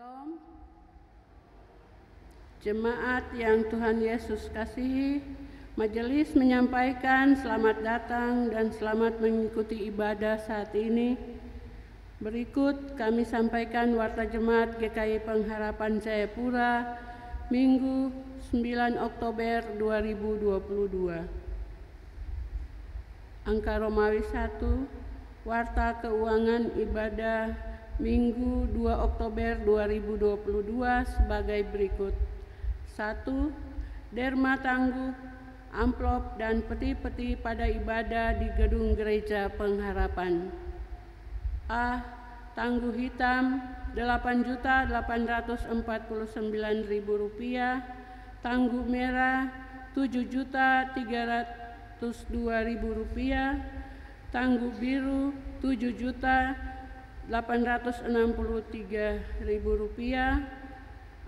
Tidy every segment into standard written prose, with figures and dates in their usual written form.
Shalom. Jemaat yang Tuhan Yesus kasihi, majelis menyampaikan selamat datang dan selamat mengikuti ibadah saat ini. Berikut kami sampaikan warta jemaat GKI Pengharapan Jayapura, Minggu 9 Oktober 2022. Angka Romawi 1, warta keuangan ibadah Minggu 2 Oktober 2022 sebagai berikut. 1. Derma tangguk, amplop dan peti-peti pada ibadah di gedung gereja Pengharapan. A. Tangguh hitam Rp8.849.000, tangguh merah Rp7.302.000, tangguh biru Rp7.863.000,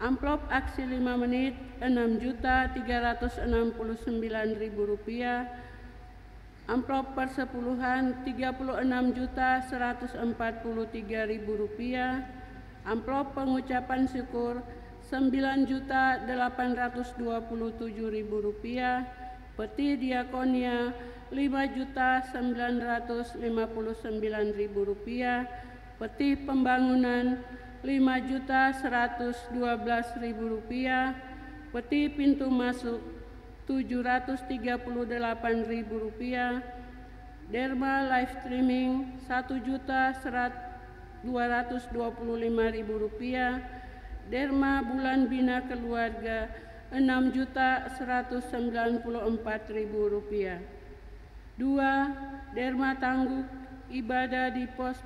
amplop aksi 5 menit Rp6.369.000, amplop persepuluhan Rp36.143.000, amplop pengucapan syukur Rp9.827.000, peti diakonia Rp5.959.000, peti pembangunan Rp5.112.000, peti pintu masuk Rp738.000, derma live streaming Rp1.225.000, derma bulan bina keluarga Rp6.194.000. 2. Derma tangguk ibadah di pos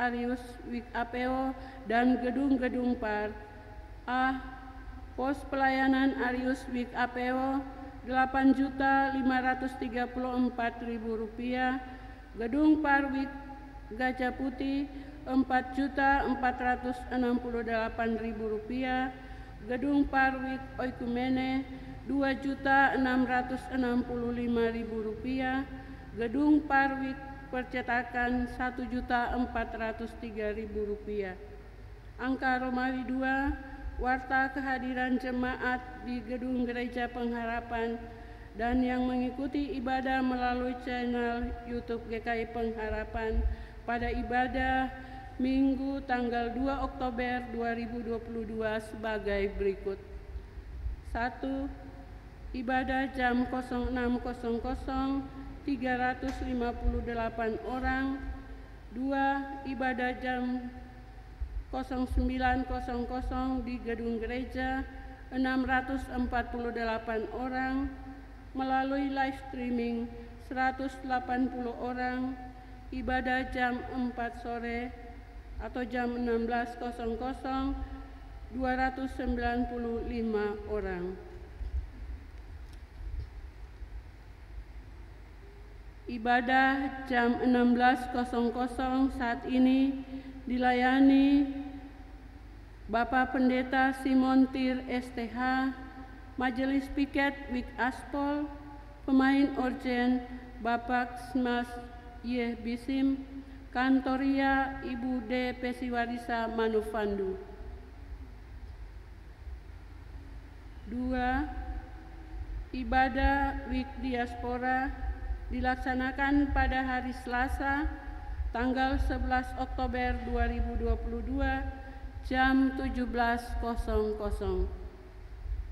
Arius Wik APO dan gedung-gedung par. A. Pos pelayanan Arius Wik APO Rp8.534.000, gedung par Wik Gajah Putih Rp4.468.000, gedung par Wik Oikumene Rp2.665.000, gedung par Wik percetakan Rp1.403.000. Angka Romawi 2, warta kehadiran jemaat di gedung gereja Pengharapan dan yang mengikuti ibadah melalui channel YouTube GKI Pengharapan pada ibadah Minggu tanggal 2 Oktober 2022 sebagai berikut. 1. Ibadah jam 06.00 358 orang. 2. Ibadah jam 09.00 di gedung gereja 648 orang. Melalui live streaming 180 orang. Ibadah jam 4 sore atau jam 16.00 295 orang. Ibadah jam 16.00 saat ini dilayani Bapak Pendeta Simon Tir STH, Majelis Piket Wik Aspol, pemain orgen Bapak Smas Yeh Bisim, Kantoria Ibu D. Pesiwarisa Manufandu. 2. Ibadah Wik Diaspora dilaksanakan pada hari Selasa, tanggal 11 Oktober 2022, jam 17.00,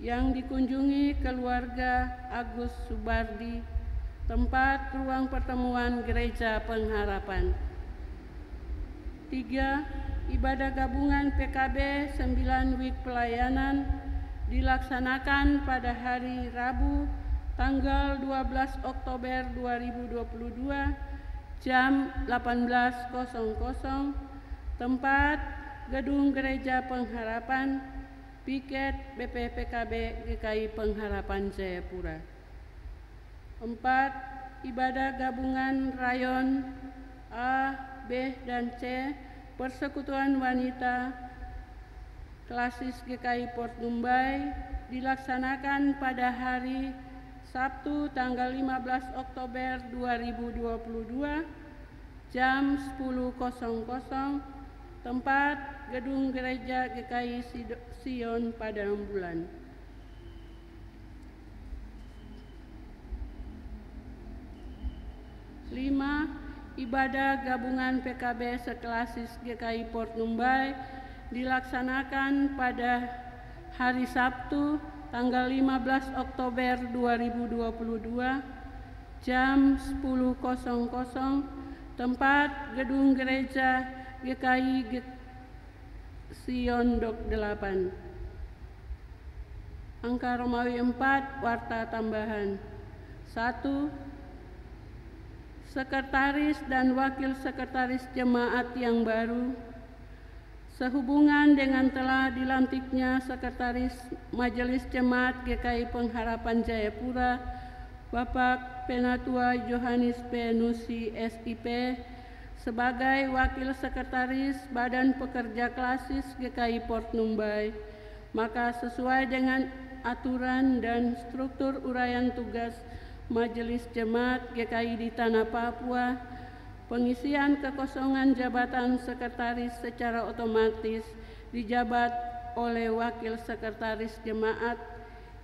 yang dikunjungi keluarga Agus Subardi, tempat ruang pertemuan Gereja Pengharapan. 3. Ibadah gabungan PKB 9 Wik Pelayanan dilaksanakan pada hari Rabu, tanggal 12 Oktober 2022, jam 18.00, tempat Gedung Gereja Pengharapan, Piket BPPKB GKI Pengharapan Jayapura. 4. Ibadah gabungan rayon A, B, dan C, Persekutuan Wanita Klasis GKI Port Dumbai dilaksanakan pada hari Sabtu tanggal 15 Oktober 2022, jam 10.00, Tempat Gedung Gereja GKI Sion Padang Bulan. Lima, ibadah gabungan PKB seklasis GKI Port Numbai dilaksanakan pada hari Sabtu tanggal 15 Oktober 2022 jam 10.00, tempat Gedung Gereja GKI Sion Dok 8. Angka Romawi 4, warta tambahan. 1. Sekretaris dan Wakil Sekretaris Jemaat yang baru sehubungan dengan telah dilantiknya Sekretaris Majelis Jemaat GKI Pengharapan Jayapura Bapak Penatua Yohanes P. Nusi SIP sebagai Wakil Sekretaris Badan Pekerja Klasis GKI Port Numbai, maka sesuai dengan aturan dan struktur uraian tugas Majelis Jemaat GKI di Tanah Papua, pengisian kekosongan jabatan sekretaris secara otomatis dijabat oleh Wakil Sekretaris Jemaat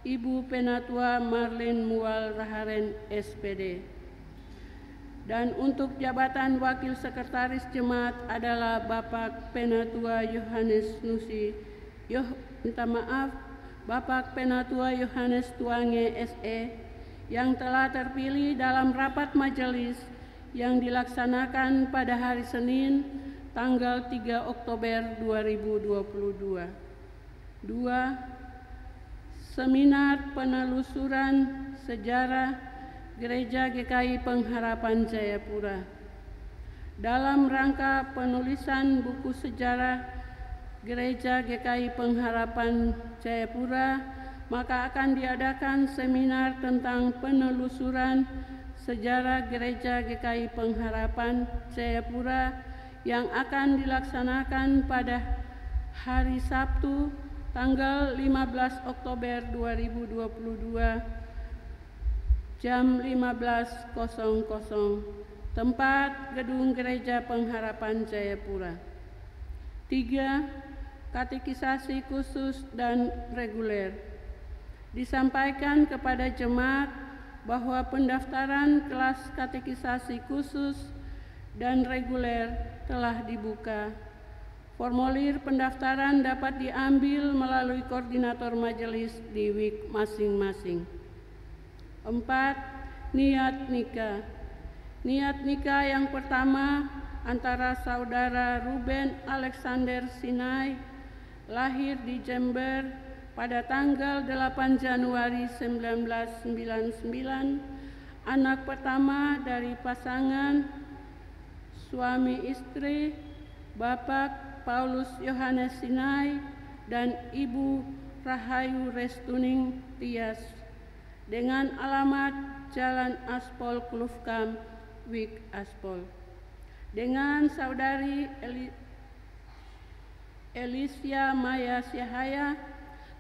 Ibu Penatua Marlin Mual Raharen SPD. Dan untuk jabatan Wakil Sekretaris Jemaat adalah Bapak Penatua Yohanes Nusi, Bapak Penatua Yohanes Tuange SE yang telah terpilih dalam rapat majelis yang dilaksanakan pada hari Senin tanggal 3 Oktober 2022. 2. Seminar penelusuran sejarah Gereja GKI Pengharapan Jayapura. Dalam rangka penulisan buku sejarah Gereja GKI Pengharapan Jayapura, maka akan diadakan seminar tentang penelusuran sejarah Gereja GKI Pengharapan Jayapura yang akan dilaksanakan pada hari Sabtu tanggal 15 Oktober 2022 jam 15.00, tempat Gedung Gereja Pengharapan Jayapura. 3. Katekisasi khusus dan reguler. Disampaikan kepada jemaat bahwa pendaftaran kelas katekisasi khusus dan reguler telah dibuka. Formulir pendaftaran dapat diambil melalui koordinator majelis di WIK masing-masing. 4. Niat nikah. Niat nikah yang pertama antara Saudara Ruben Alexander Sinai, lahir di Jember pada tanggal 8 Januari 1999, anak pertama dari pasangan suami istri Bapak Paulus Yohanes Sinai dan Ibu Rahayu Restuning Tias, dengan alamat Jalan Aspol Klufkam, Wik Aspol, dengan Saudari Elisia Maya Syahaya,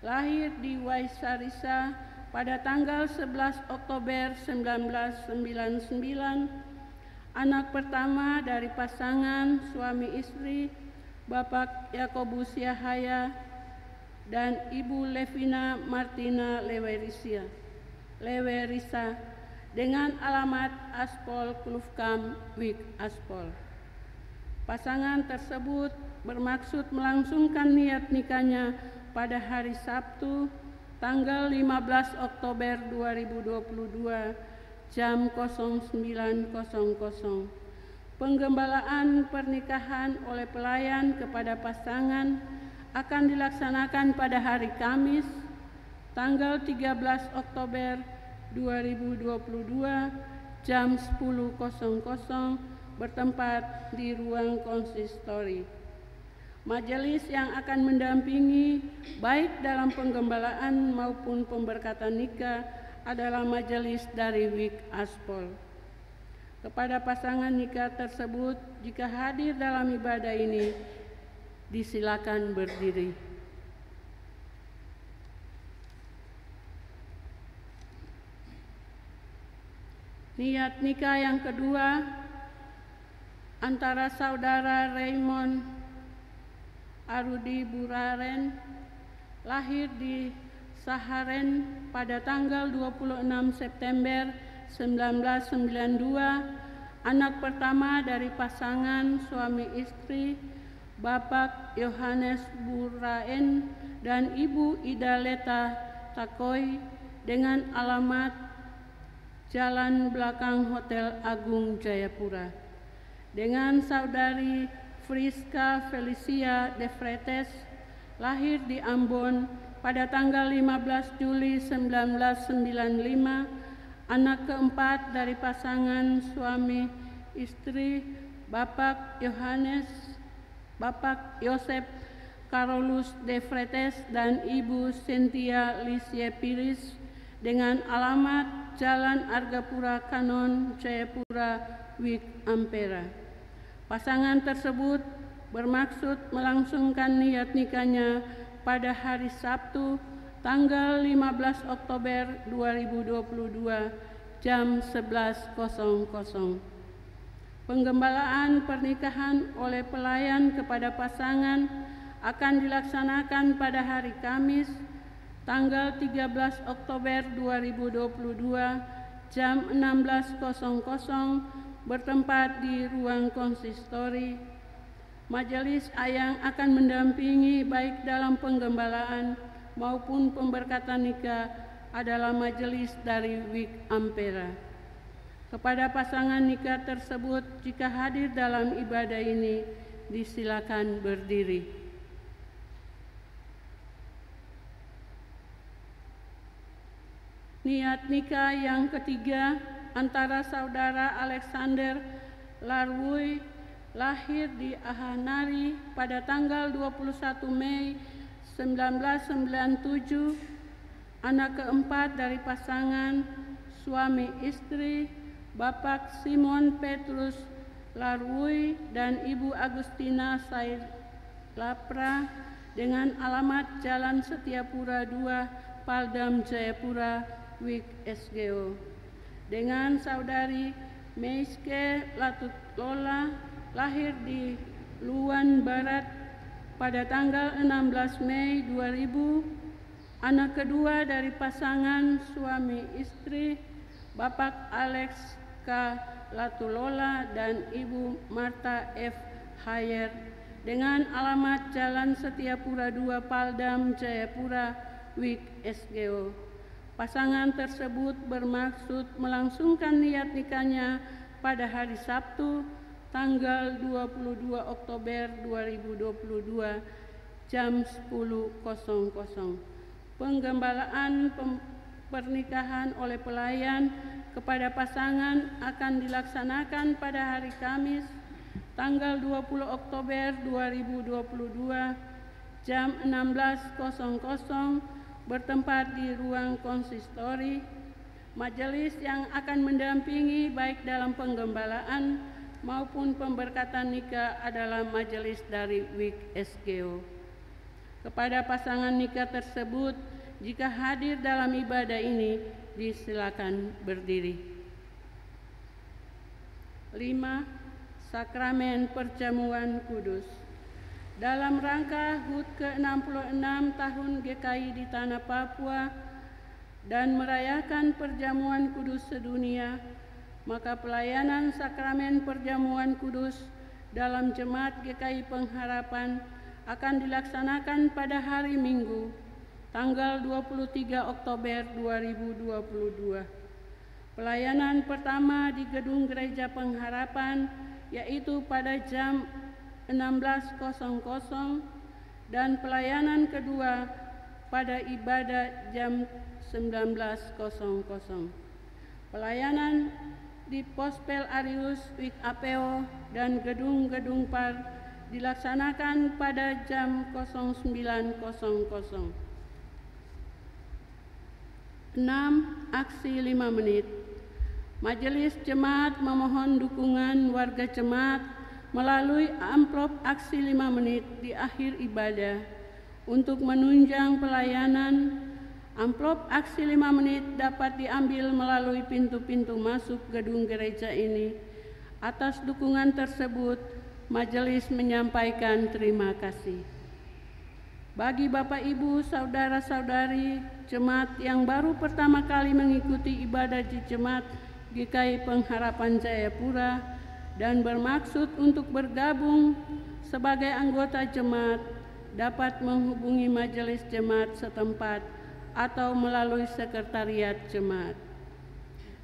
lahir di Waisarisa pada tanggal 11 Oktober 1999, anak pertama dari pasangan suami istri Bapak Yakobus Yahaya dan Ibu Levina Martina Lewerisa, dengan alamat Aspol Klufkam, Wik Aspol. Pasangan tersebut bermaksud melangsungkan niat nikahnya pada hari Sabtu tanggal 15 Oktober 2022 jam 09.00. Penggembalaan pernikahan oleh pelayan kepada pasangan akan dilaksanakan pada hari Kamis tanggal 13 Oktober 2022 jam 10.00 bertempat di ruang konsistori. Majelis yang akan mendampingi baik dalam penggembalaan maupun pemberkatan nikah adalah majelis dari Wik Aspol. Kepada pasangan nikah tersebut, jika hadir dalam ibadah ini, disilakan berdiri. Niat nikah yang kedua antara Saudara Raymond Arudi Buraren, lahir di Saharen pada tanggal 26 September 1992, anak pertama dari pasangan suami istri Bapak Yohanes Buraren dan Ibu Ida Leta Takoi dengan alamat Jalan Belakang Hotel Agung Jayapura. Dengan saudari Friska Felicia de Fretes, lahir di Ambon pada tanggal 15 Juli 1995, anak keempat dari pasangan suami istri Bapak Yosep Carolus de Fretes dan Ibu Cynthia Lisie Piris dengan alamat Jalan Argapura Kanon, Jayapura, Wik Ampera. Pasangan tersebut bermaksud melangsungkan niat nikahnya pada hari Sabtu tanggal 15 Oktober 2022 jam 11.00. Penggembalaan pernikahan oleh pelayan kepada pasangan akan dilaksanakan pada hari Kamis tanggal 13 Oktober 2022 jam 16.00 bertempat di ruang konsistori. Majelis yang akan mendampingi baik dalam penggembalaan maupun pemberkatan nikah adalah majelis dari Wik Ampera. Kepada pasangan nikah tersebut, jika hadir dalam ibadah ini, disilakan berdiri. Niat nikah yang ketiga antara saudara Alexander Larwui, lahir di Ahanari pada tanggal 21 Mei 1997, anak keempat dari pasangan suami istri Bapak Simon Petrus Larwui dan Ibu Agustina Sailapra dengan alamat Jalan Setiapura 2, Paldam Jayapura, Wik SGO. Dengan saudari Meiske Latulola, lahir di Luan Barat pada tanggal 16 Mei 2000, anak kedua dari pasangan suami istri Bapak Alex K. Latulola dan Ibu Marta F. Hayer dengan alamat Jalan Setiapura 2, Paldam Jayapura, Wik SGO. Pasangan tersebut bermaksud melangsungkan niat nikahnya pada hari Sabtu tanggal 22 Oktober 2022 jam 10.00. Penggembalaan pernikahan oleh pelayan kepada pasangan akan dilaksanakan pada hari Kamis tanggal 20 Oktober 2022 jam 16.00 bertempat di ruang konsistori. Majelis yang akan mendampingi baik dalam penggembalaan maupun pemberkatan nikah adalah majelis dari Wik SGO. Kepada pasangan nikah tersebut, jika hadir dalam ibadah ini, disilakan berdiri. 5. Sakramen Perjamuan Kudus. Dalam rangka HUT ke-66 tahun GKI di Tanah Papua dan merayakan Perjamuan Kudus sedunia, maka pelayanan sakramen Perjamuan Kudus dalam Jemaat GKI Pengharapan akan dilaksanakan pada hari Minggu, tanggal 23 Oktober 2022. Pelayanan pertama di Gedung Gereja Pengharapan yaitu pada jam 16.00 dan pelayanan kedua pada ibadah jam 19.00. Pelayanan di Pospel Arius, Wik Apeo dan gedung-gedung PAR dilaksanakan pada jam 09.00. 6. Aksi 5 menit. Majelis Jemaat memohon dukungan warga jemaat melalui amplop aksi 5 menit di akhir ibadah. Untuk menunjang pelayanan, amplop aksi 5 menit dapat diambil melalui pintu-pintu masuk gedung gereja ini. Atas dukungan tersebut, majelis menyampaikan terima kasih. Bagi Bapak Ibu, saudara-saudari jemaat yang baru pertama kali mengikuti ibadah di jemaat GKI Pengharapan Jayapura dan bermaksud untuk bergabung sebagai anggota jemaat, dapat menghubungi majelis jemaat setempat atau melalui sekretariat jemaat.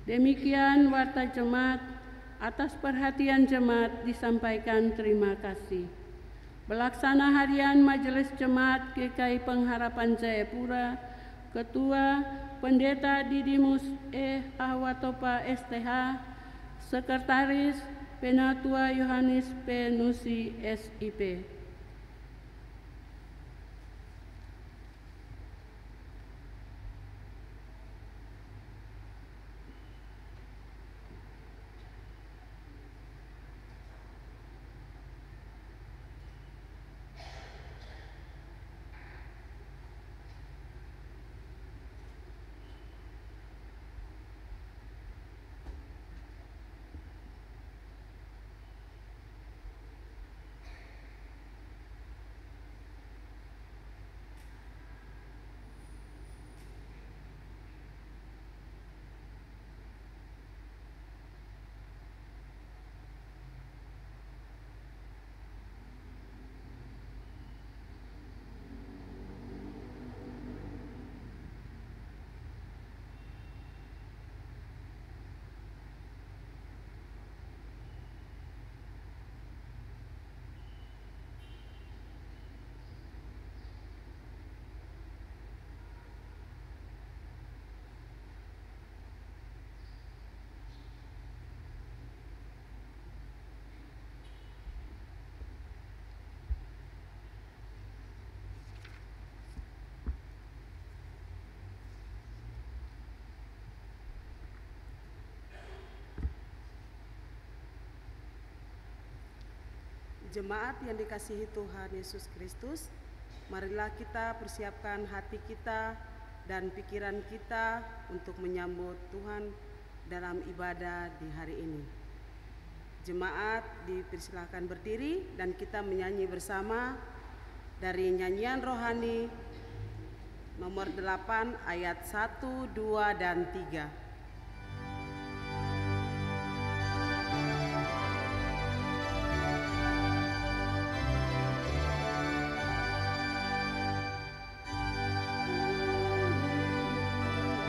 Demikian warta jemaat. Atas perhatian jemaat disampaikan terima kasih. Pelaksana harian Majelis Jemaat GKI Pengharapan Jayapura, Ketua Pendeta Didimus E. Ahwatopa STH, Sekretaris Penatua Yohanes P. Nusi SIP. Jemaat yang dikasihi Tuhan Yesus Kristus, marilah kita persiapkan hati kita dan pikiran kita untuk menyambut Tuhan dalam ibadah di hari ini. Jemaat dipersilahkan berdiri dan kita menyanyi bersama dari nyanyian rohani nomor 8 ayat 1, 2, dan 3.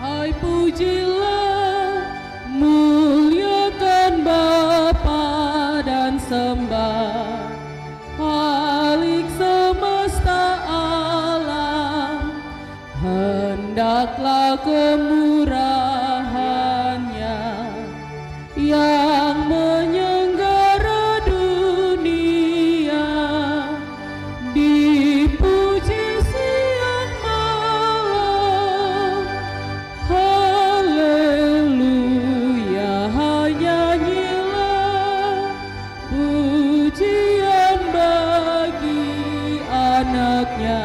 Hai pujilah, muliakan Bapa dan sembah Khalik semesta alam, hendaklah kemurahan-Nya yang menyenggara dunia dipuji siang malam. Haleluya, nyanyilah pujian bagi anak-Nya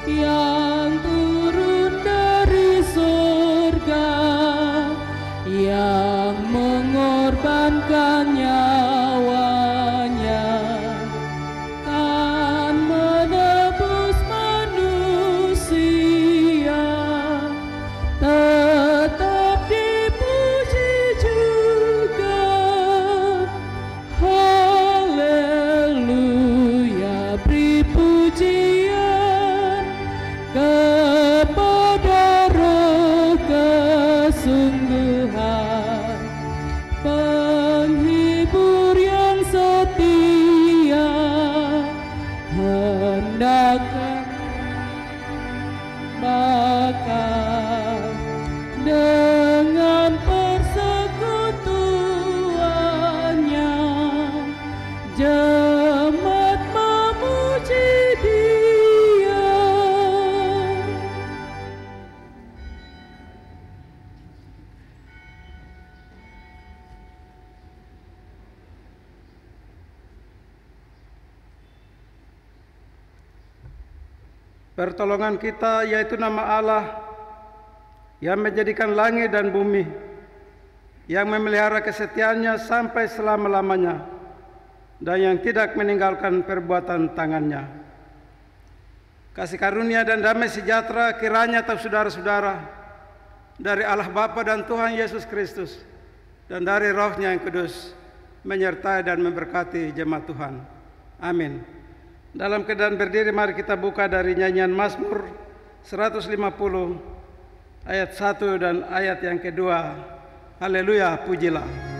yang turun dari surga, yang mengorbankan nyawanya kan menebus manusia. Tetap dipuji juga. Haleluya, beri pujian kepada Roh kesungguhan, penghibur yang setia, hendaklah bakal dengan persekutuannya jemaat memuji Dia. Pertolongan kita yaitu nama Allah yang menjadikan langit dan bumi, yang memelihara kesetiaannya sampai selama-lamanya, dan yang tidak meninggalkan perbuatan tangannya. kasih karunia dan damai sejahtera kiranya atas saudara-saudara dari Allah Bapa dan Tuhan Yesus Kristus dan dari Roh-Nya yang kudus menyertai dan memberkati jemaat Tuhan. Amin. Dalam keadaan berdiri, mari kita buka dari nyanyian Mazmur 150 ayat 1 dan ayat yang kedua. Haleluya, pujilah.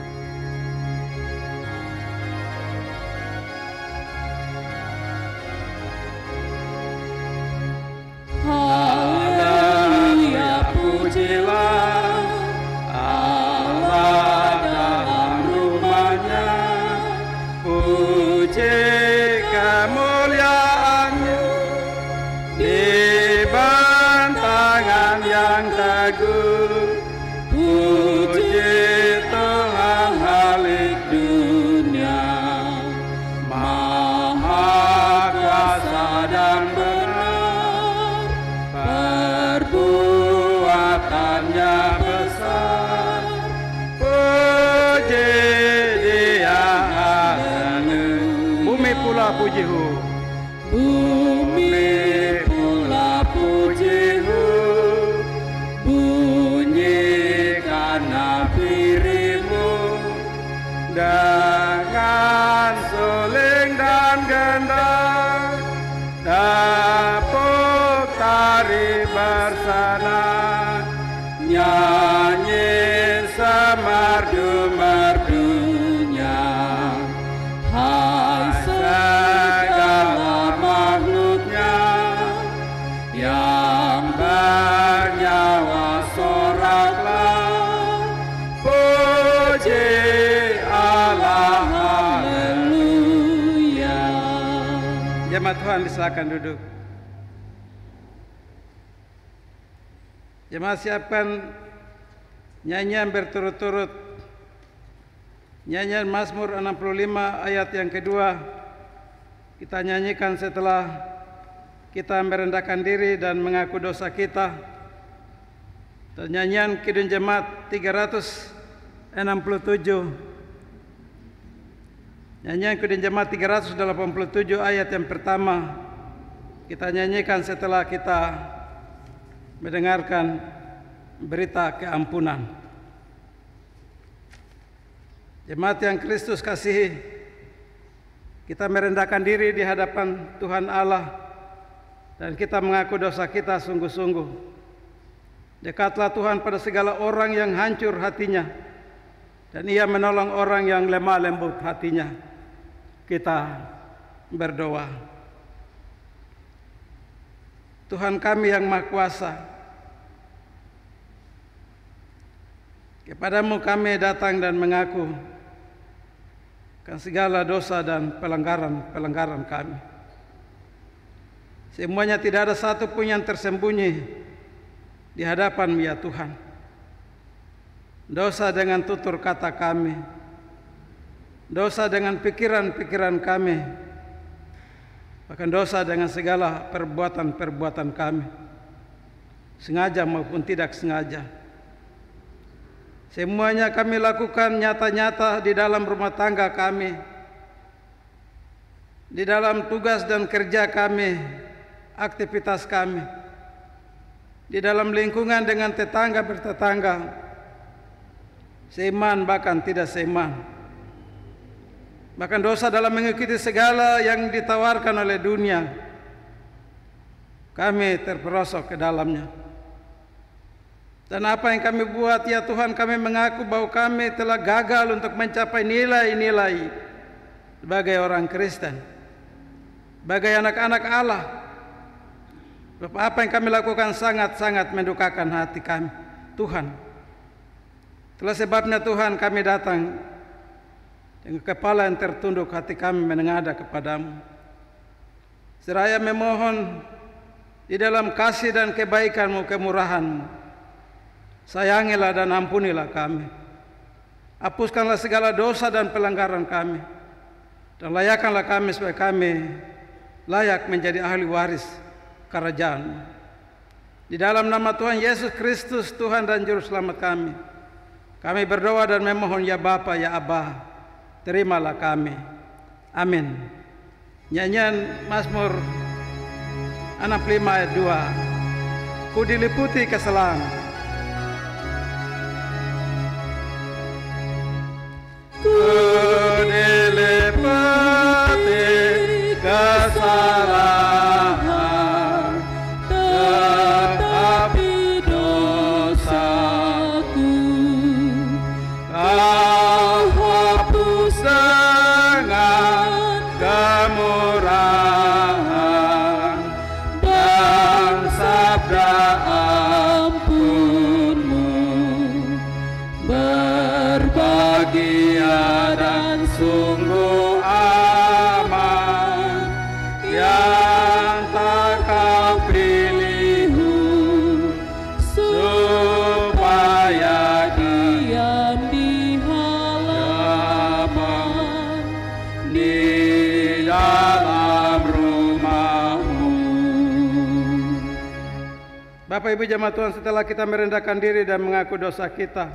Haleluya, pujilah Allah dalam rumahnya, Puji kemuliaan-Nya di bantangan yang teguh. puji Tuhan halik dunia, Maha kuasa dan benar, perbuatannya besar. Puji Dia, haleluya. Bumi pula puji-Hu, Bumi pula puji-Hu, bunyikan nafirimu dengan suling dan gendang, tepuk tari bersana, nyanyi semerdu-merdunya. Hai segala makhluknya yang bernyawa, soraklah puji Allah, haleluya. Jemaat Tuhan silakan duduk. Jemaat siapkan nyanyian berturut-turut. Nyanyian Mazmur 65 ayat yang kedua kita nyanyikan setelah kita merendahkan diri dan mengaku dosa kita. Dan nyanyian Kidung Jemaat 387. Nyanyian Kidung Jemaat 387 ayat yang pertama kita nyanyikan setelah kita mendengarkan berita keampunan. Jemaat yang Kristus kasihi, kita merendahkan diri di hadapan Tuhan Allah dan kita mengaku dosa kita sungguh-sungguh. Dekatlah Tuhan pada segala orang yang hancur hatinya dan Ia menolong orang yang lemah lembut hatinya. Kita berdoa. Tuhan kami yang Maha Kuasa, kepadamu kami datang dan mengaku akan segala dosa dan pelanggaran kami. Semuanya tidak ada satu pun yang tersembunyi di hadapan-Mu ya Tuhan. Dosa dengan tutur kata kami, dosa dengan pikiran-pikiran kami, bahkan dosa dengan segala perbuatan-perbuatan kami, sengaja maupun tidak sengaja. Semuanya kami lakukan nyata-nyata di dalam rumah tangga kami, di dalam tugas dan kerja kami, aktivitas kami, di dalam lingkungan dengan tetangga bertetangga, seiman bahkan tidak seiman. Bahkan dosa dalam mengikuti segala yang ditawarkan oleh dunia, kami terperosok ke dalamnya. Dan apa yang kami buat ya Tuhan, kami mengaku bahwa kami telah gagal untuk mencapai nilai-nilai sebagai orang Kristen, sebagai anak-anak Allah. Apa yang kami lakukan sangat-sangat mendukakan hati kami, Tuhan. Itulah sebabnya Tuhan kami datang dengan kepala yang tertunduk, hati kami menengadah kepadamu. Seraya memohon di dalam kasih dan kebaikan-Mu, kemurahan-Mu, sayangilah dan ampunilah kami. Hapuskanlah segala dosa dan pelanggaran kami, dan layakkanlah kami supaya kami layak menjadi ahli waris kerajaan. Di dalam nama Tuhan Yesus Kristus, Tuhan dan Juru Selamat kami berdoa dan memohon ya Bapa, ya Abah, terimalah kami. Amin. Nyanyian Mazmur 65 ayat 2. Ku diliputi kesalahan. Ku diliputi kesalahan, tetapi dosaku Kau hapus dengan kemurahan dan sabda ampun-Mu berbahagia dan sungguh aman yang tak Kau pilih supaya diam di halaman di dalam rumah-Mu. Bapak Ibu jemaat Tuhan, setelah kita merendahkan diri dan mengaku dosa kita,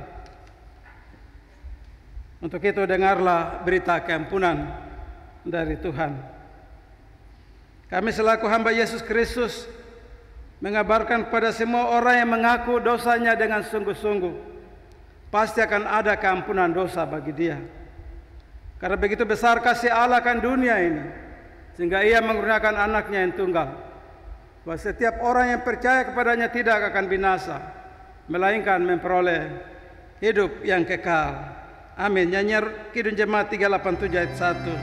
untuk itu dengarlah berita keampunan dari Tuhan. Kami selaku hamba Yesus Kristus mengabarkan kepada semua orang yang mengaku dosanya dengan sungguh-sungguh, pasti akan ada keampunan dosa bagi dia. Karena begitu besar kasih Allah akan dunia ini, sehingga Ia mengurniakan anaknya yang tunggal, bahwa setiap orang yang percaya kepadanya tidak akan binasa, melainkan memperoleh hidup yang kekal. Amin. Nyanyian Kidung Jemaat 387 ayat 1.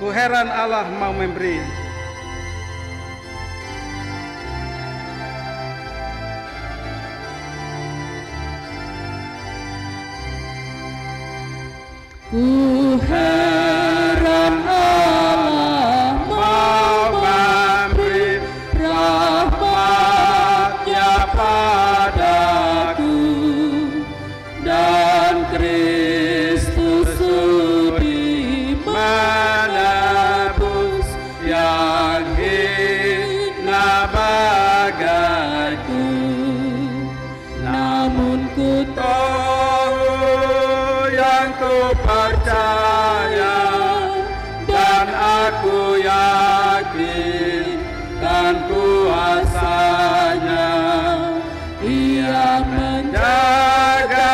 Ku heran Allah mau memberi. Ku heran Allah mau memberi rahmat-Nya padaku, dan Kristus sudi menebus yang hina bagaiku. Namun ku tahu yang ku percaya, dan aku yakin dan kuasanya Ia menjaga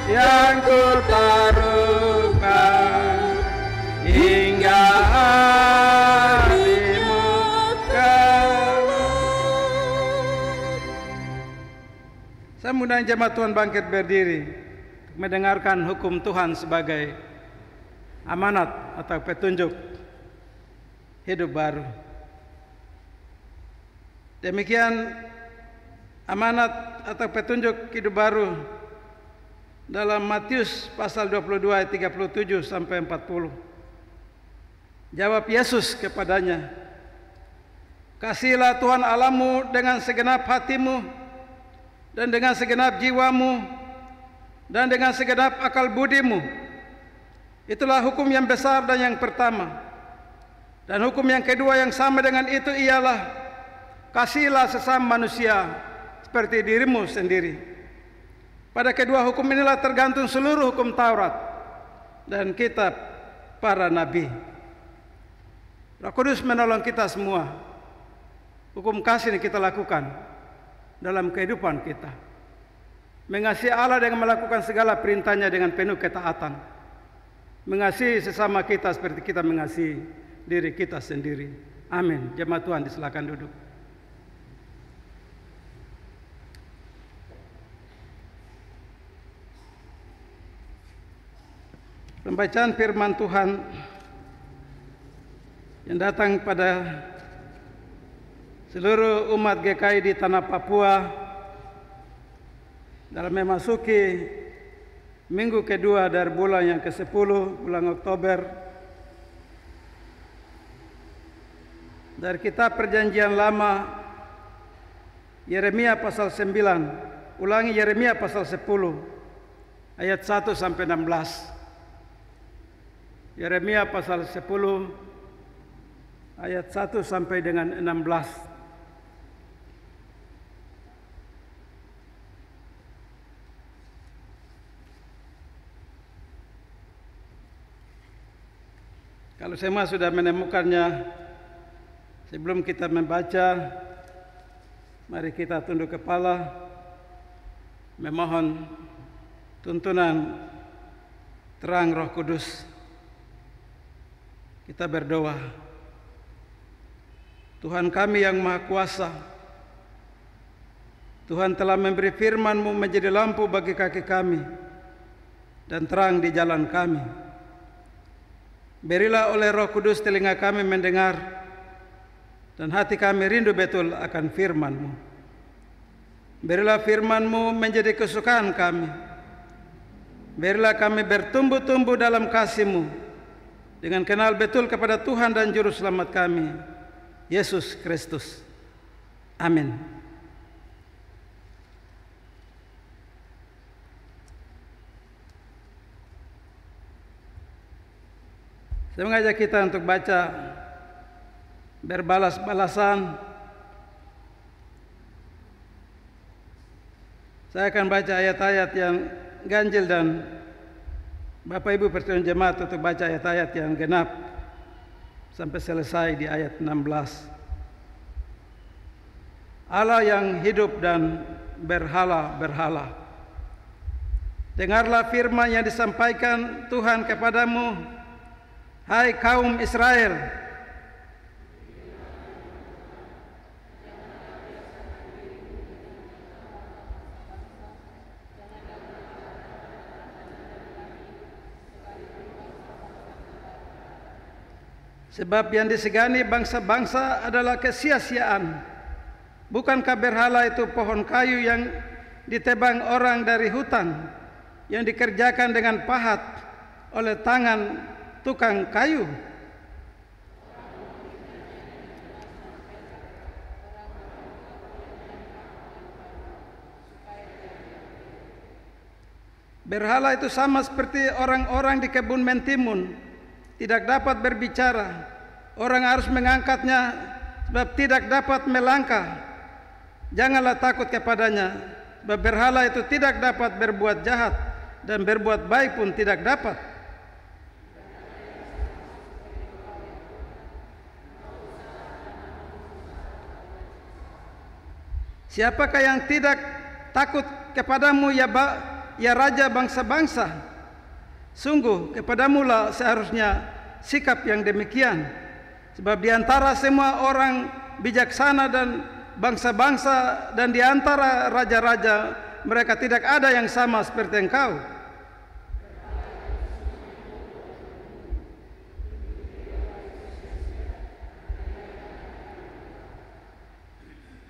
yang ku taruhkan hingga hari-Mu kelak. Saya mengundang jemaat Tuhan bangkit berdiri mendengarkan hukum Tuhan sebagai amanat atau petunjuk hidup baru. Demikian amanat atau petunjuk hidup baru dalam Matius pasal 22 ayat 37 sampai 40. Jawab Yesus kepadanya, "Kasihilah Tuhan Allahmu dengan segenap hatimu, dan dengan segenap jiwamu, dan dengan segenap akal budimu. Itulah hukum yang besar dan yang pertama. Dan hukum yang kedua yang sama dengan itu ialah, kasihilah sesama manusia seperti dirimu sendiri. Pada kedua hukum inilah tergantung seluruh hukum Taurat dan kitab para nabi." Roh Kudus menolong kita semua. Hukum kasih ini kita lakukan dalam kehidupan kita. Mengasihi Allah dengan melakukan segala perintahnya dengan penuh ketaatan. Mengasihi sesama kita seperti kita mengasihi diri kita sendiri. Amin. Jemaat Tuhan disilakan duduk. Pembacaan firman Tuhan yang datang pada seluruh umat GKI di tanah Papua dalam memasuki minggu kedua dari bulan yang ke-10, bulan Oktober, dari kitab Perjanjian Lama Yeremia pasal 9, ulangi Yeremia pasal 10 ayat 1 sampai 16. Yeremia pasal 10 ayat 1 sampai dengan 16. Kalau semua sudah menemukannya, Sebelum kita membaca, mari kita tunduk kepala, memohon tuntunan terang Roh Kudus. Kita berdoa. Tuhan kami yang Maha Kuasa, Tuhan telah memberi firman-Mu menjadi lampu bagi kaki kami dan terang di jalan kami. Berilah oleh Roh Kudus telinga kami mendengar dan hati kami rindu betul akan firman-Mu. Berilah firman-Mu menjadi kesukaan kami. Berilah kami bertumbuh-tumbuh dalam kasih-Mu dengan kenal betul kepada Tuhan dan Juru Selamat kami, Yesus Kristus. Amin. Saya mengajak kita untuk baca berbalas-balasan. Saya akan baca ayat-ayat yang ganjil dan Bapak Ibu Persatuan Jemaat untuk baca ayat-ayat yang genap sampai selesai di ayat 16. Allah yang hidup dan berhala-berhala. Dengarlah firman yang disampaikan Tuhan kepadamu, hai kaum Israel. Sebab yang disegani bangsa-bangsa adalah kesia-siaan. Bukankah berhala itu pohon kayu yang ditebang orang dari hutan, yang dikerjakan dengan pahat oleh tangan tukang kayu? Berhala itu sama seperti orang-orang di kebun mentimun, tidak dapat berbicara. Orang harus mengangkatnya sebab tidak dapat melangkah. Janganlah takut kepadanya, sebab berhala itu tidak dapat berbuat jahat dan berbuat baik pun tidak dapat. Siapakah yang tidak takut kepadamu, ya Raja bangsa-bangsa? Sungguh kepadamulah seharusnya sikap yang demikian. Sebab di antara semua orang bijaksana dan bangsa-bangsa dan di antara raja-raja, mereka tidak ada yang sama seperti engkau.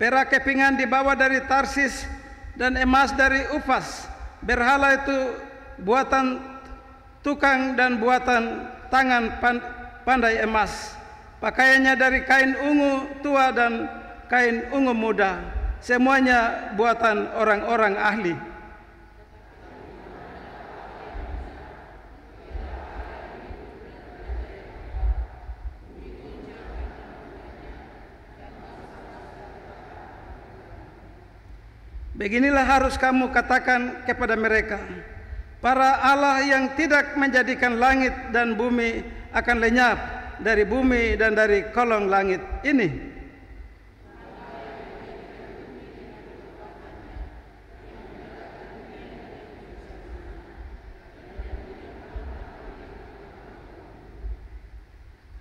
Perak kepingan dibawa dari Tarsis dan emas dari Ufas. Berhala itu buatan tukang dan buatan tangan pandai emas. Pakaiannya dari kain ungu tua dan kain ungu muda. Semuanya buatan orang-orang ahli. Beginilah harus kamu katakan kepada mereka, para Allah yang tidak menjadikan langit dan bumi akan lenyap dari bumi dan dari kolong langit ini.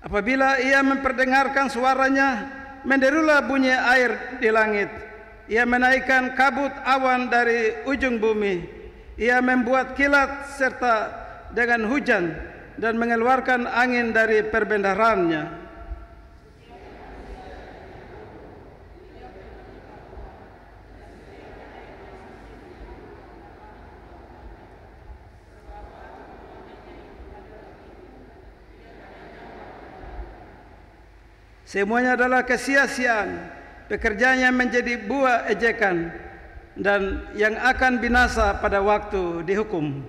Apabila ia memperdengarkan suaranya, menderulah bunyi air di langit. Ia menaikkan kabut awan dari ujung bumi. Ia membuat kilat serta dengan hujan dan mengeluarkan angin dari perbendaharanya. Semuanya adalah kesia-siaan, pekerjaannya menjadi buah ejekan, dan yang akan binasa pada waktu dihukum.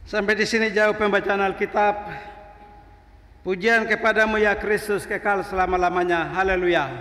Sampai di sini jauh pembacaan Alkitab. Pujian kepadamu ya Kristus kekal selama-lamanya. Haleluya.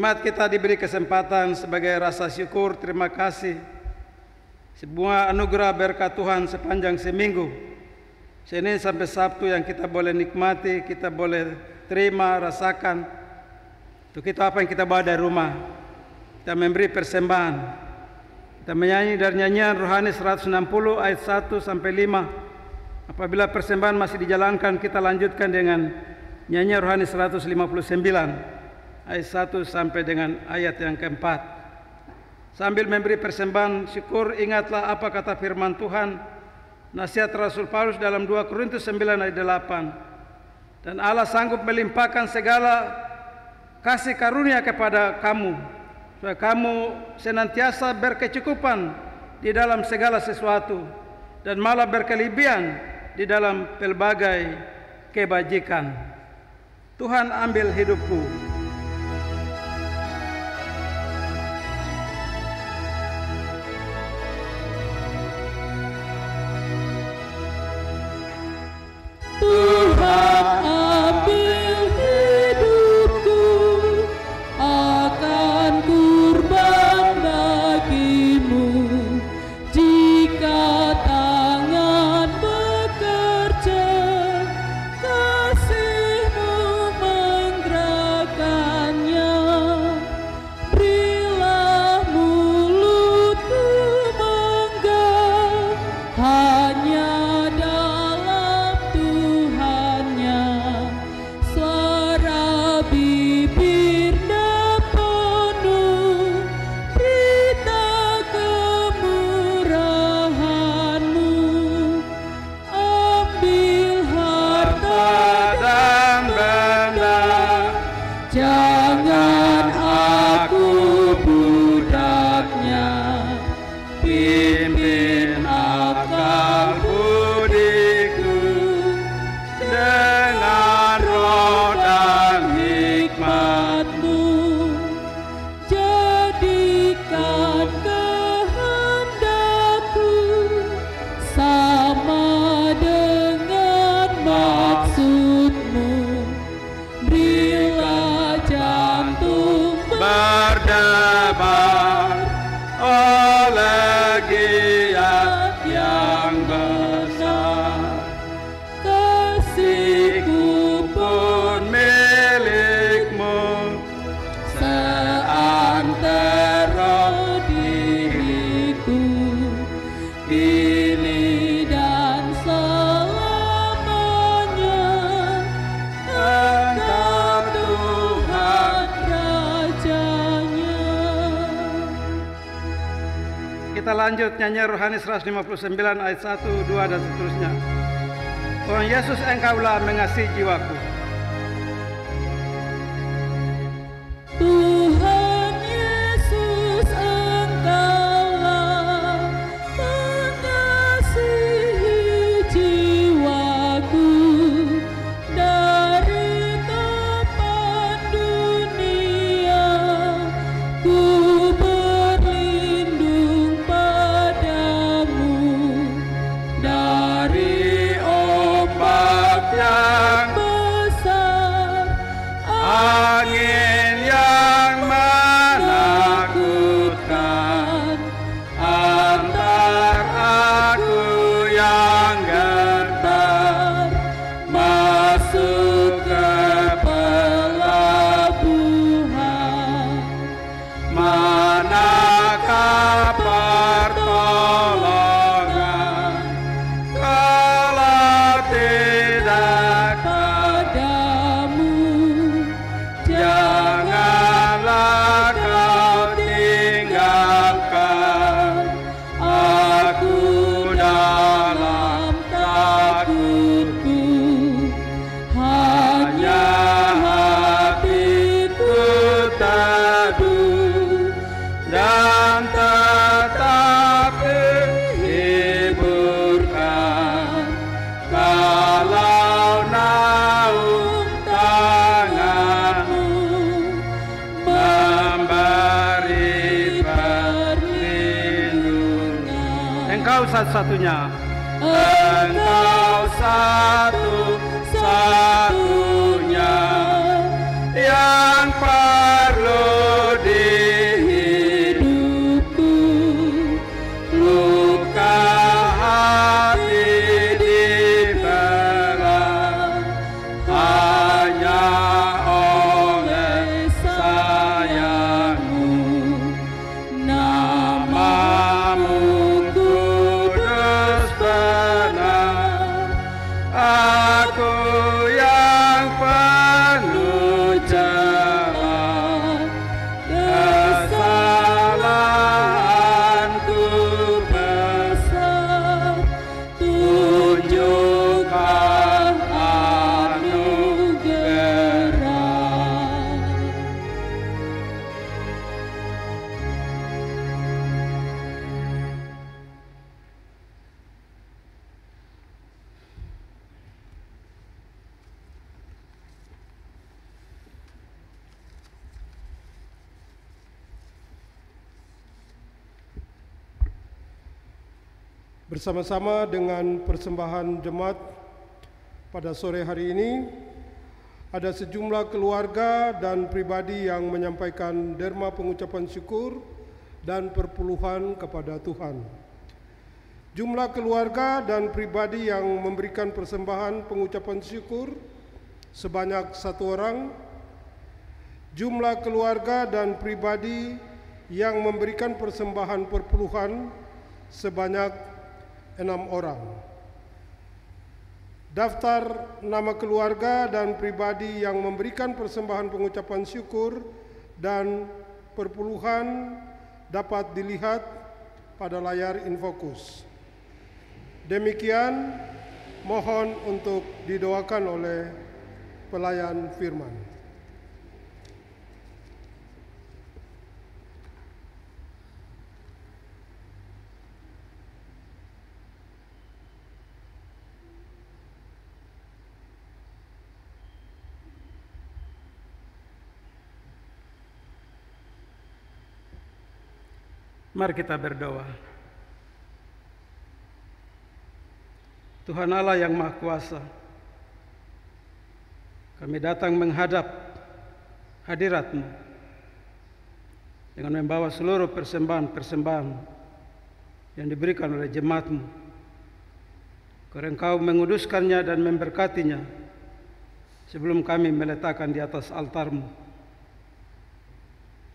Jemaat kita diberi kesempatan sebagai rasa syukur, terima kasih, sebuah anugerah berkat Tuhan sepanjang seminggu, Senin sampai Sabtu yang kita boleh nikmati, kita boleh terima, rasakan. Untuk itu apa yang kita bawa dari rumah? Kita memberi persembahan. Kita menyanyi dari nyanyian rohani 160 ayat 1 sampai 5. Apabila persembahan masih dijalankan, kita lanjutkan dengan nyanyian rohani 159 ayat 1 sampai dengan ayat yang keempat. Sambil memberi persembahan syukur, ingatlah apa kata firman Tuhan, nasihat Rasul Paulus dalam 2 Korintus 9 ayat 8. Dan Allah sanggup melimpahkan segala kasih karunia kepada kamu, supaya kamu senantiasa berkecukupan di dalam segala sesuatu, dan malah berkelebihan di dalam pelbagai kebajikan. Tuhan ambil hidupku. Tuhan ambil hidupku, akan kurban bagimu. Jika tangan bekerja, kasih-Mu menggerakkannya. Berilah mulutku menggah, hanya Kita lanjut nyanyian rohani 159 ayat 1, 2 dan seterusnya. Tuhan Yesus, Engkaulah mengasihi jiwaku. Tuhan Yesus, Engkaulah mengasihi jiwaku. Dari topan dunia ku berlindung padamu. Dari ombak yang besar, Angin yang menakutkan, antar aku yang gentar masuk ke pelabuhan. Manakah pertolongan kalau tidak padamu? Janganlah kau tinggalkan aku dalam takutku. Hanya hatiku teduh dan tetap dihiburkan kalau naung tanganmu memberi perlindungan. Engkau satu-satunya. Engkau satu-satunya yang perlu Bersama-sama dengan persembahan jemaat pada sore hari ini, ada sejumlah keluarga dan pribadi yang menyampaikan derma pengucapan syukur dan perpuluhan kepada Tuhan. Jumlah keluarga dan pribadi yang memberikan persembahan pengucapan syukur sebanyak 1 orang. Jumlah keluarga dan pribadi yang memberikan persembahan perpuluhan sebanyak 6 orang. Daftar nama keluarga dan pribadi yang memberikan persembahan pengucapan syukur dan perpuluhan dapat dilihat pada layar Infokus. Demikian, mohon untuk didoakan oleh pelayan firman. Mari kita berdoa. Tuhan Allah yang Maha Kuasa, kami datang menghadap hadirat-Mu dengan membawa seluruh persembahan-persembahan yang diberikan oleh jemaat-Mu. Karena Engkau menguduskannya dan memberkatinya sebelum kami meletakkan di atas altar-Mu.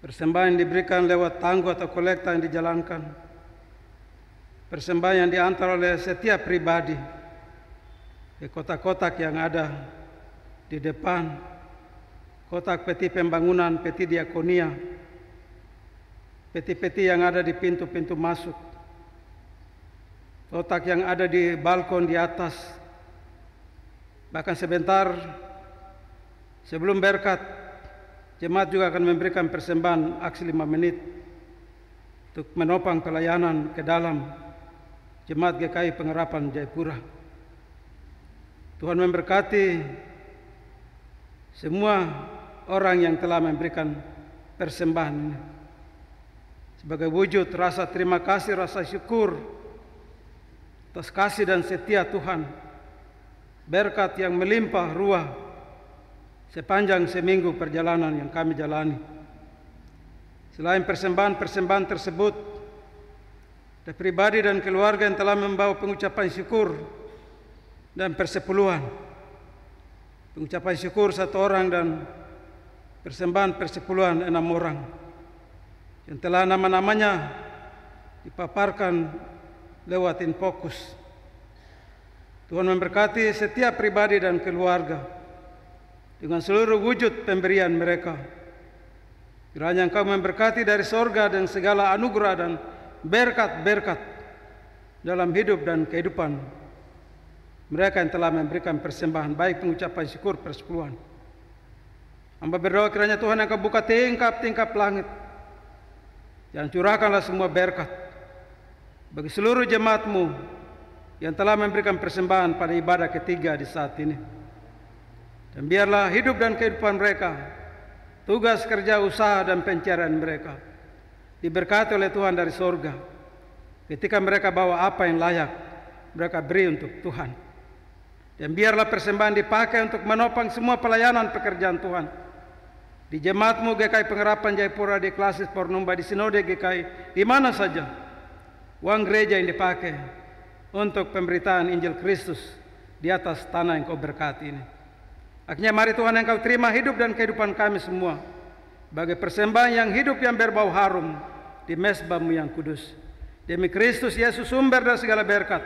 Persembahan yang diberikan lewat tangguh atau kolekta yang dijalankan, persembahan yang diantar oleh setiap pribadi ke kotak-kotak yang ada di depan, kotak peti pembangunan, peti diakonia, peti-peti yang ada di pintu-pintu masuk, kotak yang ada di balkon di atas. Bahkan sebentar sebelum berkat, jemaat juga akan memberikan persembahan aksi 5 menit untuk menopang pelayanan ke dalam Jemaat GKI Pengharapan Jayapura. Tuhan memberkati semua orang yang telah memberikan persembahan ini sebagai wujud rasa terima kasih, rasa syukur atas kasih dan setia Tuhan, berkat yang melimpah ruah sepanjang seminggu perjalanan yang kami jalani. Selain persembahan-persembahan tersebut, ada pribadi dan keluarga yang telah membawa pengucapan syukur dan persepuluhan. Pengucapan syukur 1 orang dan persembahan persepuluhan 6 orang yang telah nama-namanya dipaparkan lewat Infokus. Tuhan memberkati setiap pribadi dan keluarga dengan seluruh wujud pemberian mereka. Kiranya Engkau memberkati dari sorga dan segala anugerah dan berkat-berkat dalam hidup dan kehidupan mereka yang telah memberikan persembahan, baik pengucapan syukur persepuluhan. Hamba berdoa kiranya Tuhan Engkau buka tingkap-tingkap langit dan curahkanlah semua berkat bagi seluruh jemaat-Mu yang telah memberikan persembahan pada ibadah ketiga di saat ini. Dan biarlah hidup dan kehidupan mereka, tugas kerja, usaha dan pencarian mereka diberkati oleh Tuhan dari sorga. Ketika mereka bawa apa yang layak, mereka beri untuk Tuhan. Dan biarlah persembahan dipakai untuk menopang semua pelayanan pekerjaan Tuhan di jemaat-Mu GKI Pengharapan Jayapura, di Klasis Pornumba, di Sinode GKI, di mana saja uang gereja yang dipakai untuk pemberitaan Injil Kristus di atas tanah yang Kau berkati ini. Akhirnya mari Tuhan Engkau terima hidup dan kehidupan kami semua sebagai persembahan yang hidup yang berbau harum di mezbah-Mu yang kudus. Demi Kristus Yesus sumber dari segala berkat,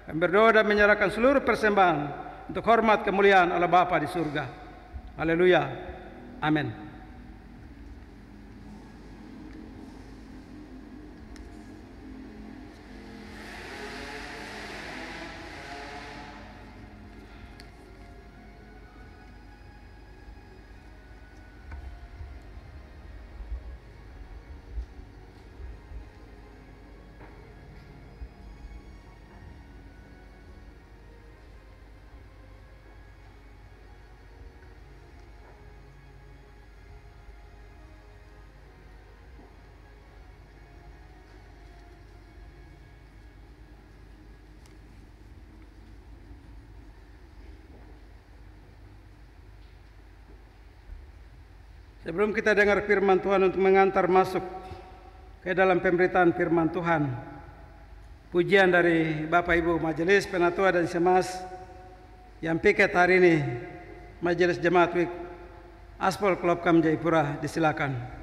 kami berdoa dan menyerahkan seluruh persembahan untuk hormat kemuliaan Allah Bapa di surga. Haleluya. Amin. Sebelum kita dengar firman Tuhan untuk mengantar masuk ke dalam pemberitaan firman Tuhan, pujian dari Bapak Ibu Majelis Penatua dan Semas yang piket hari ini, Majelis Jemaat Wik Aspol Klopkam Jayapura, disilakan.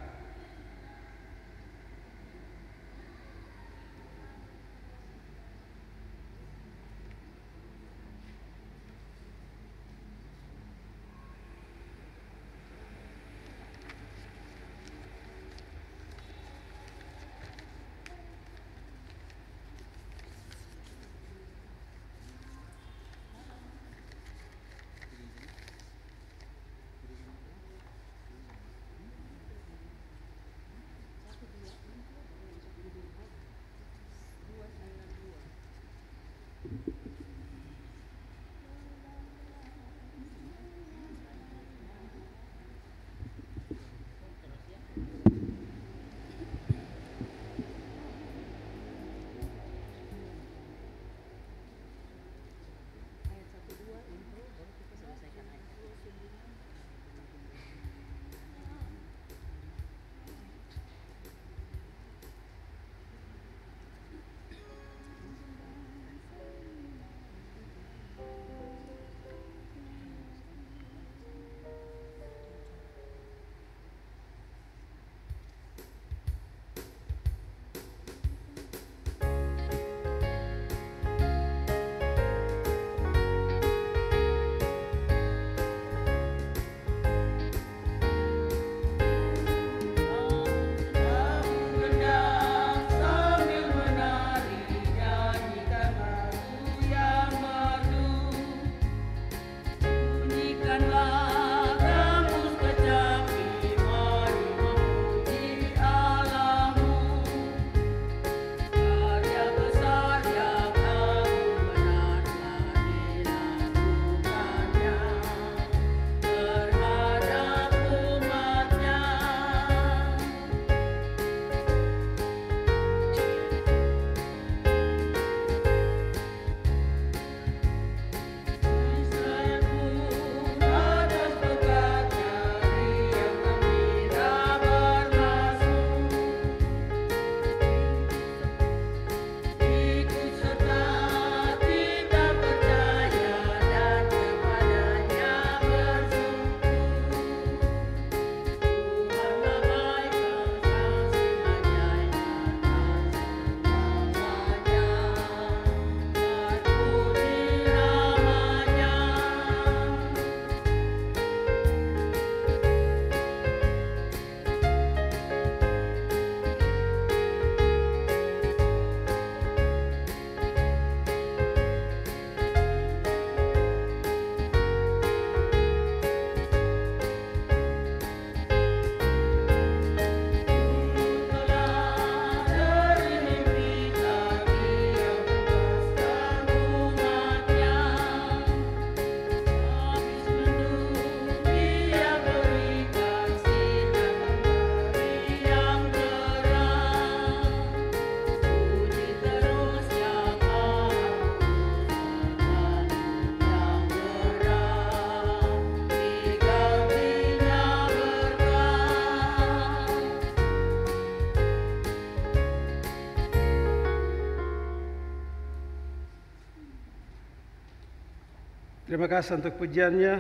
Terima kasih untuk pujiannya.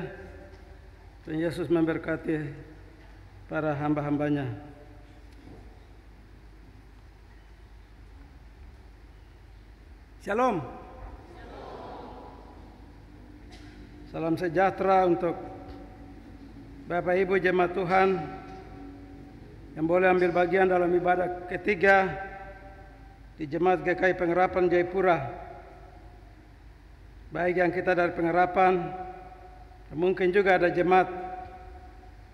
Tuhan Yesus memberkati para hamba-hambanya. Shalom. Salam sejahtera untuk Bapak Ibu jemaat Tuhan yang boleh ambil bagian dalam ibadah ketiga di Jemaat GKI Pengharapan Jayapura. Baik yang kita dari Pengharapan, mungkin juga ada jemaat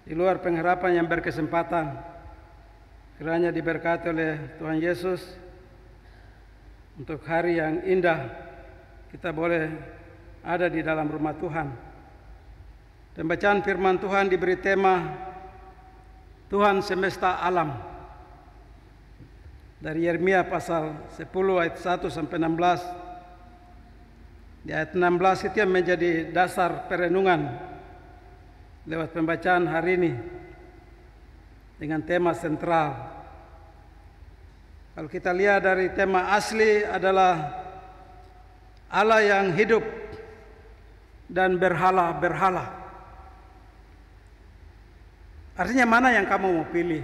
di luar Pengharapan yang berkesempatan. Kiranya diberkati oleh Tuhan Yesus untuk hari yang indah kita boleh ada di dalam rumah Tuhan. Pembacaan firman Tuhan diberi tema Tuhan semesta alam. Dari Yeremia pasal 10 ayat 1 sampai 16. Di ayat 16 itu yang menjadi dasar perenungan lewat pembacaan hari ini. dengan tema sentral. Kalau kita lihat dari tema asli adalah Allah yang hidup dan berhala-berhala. Artinya mana yang kamu mau pilih?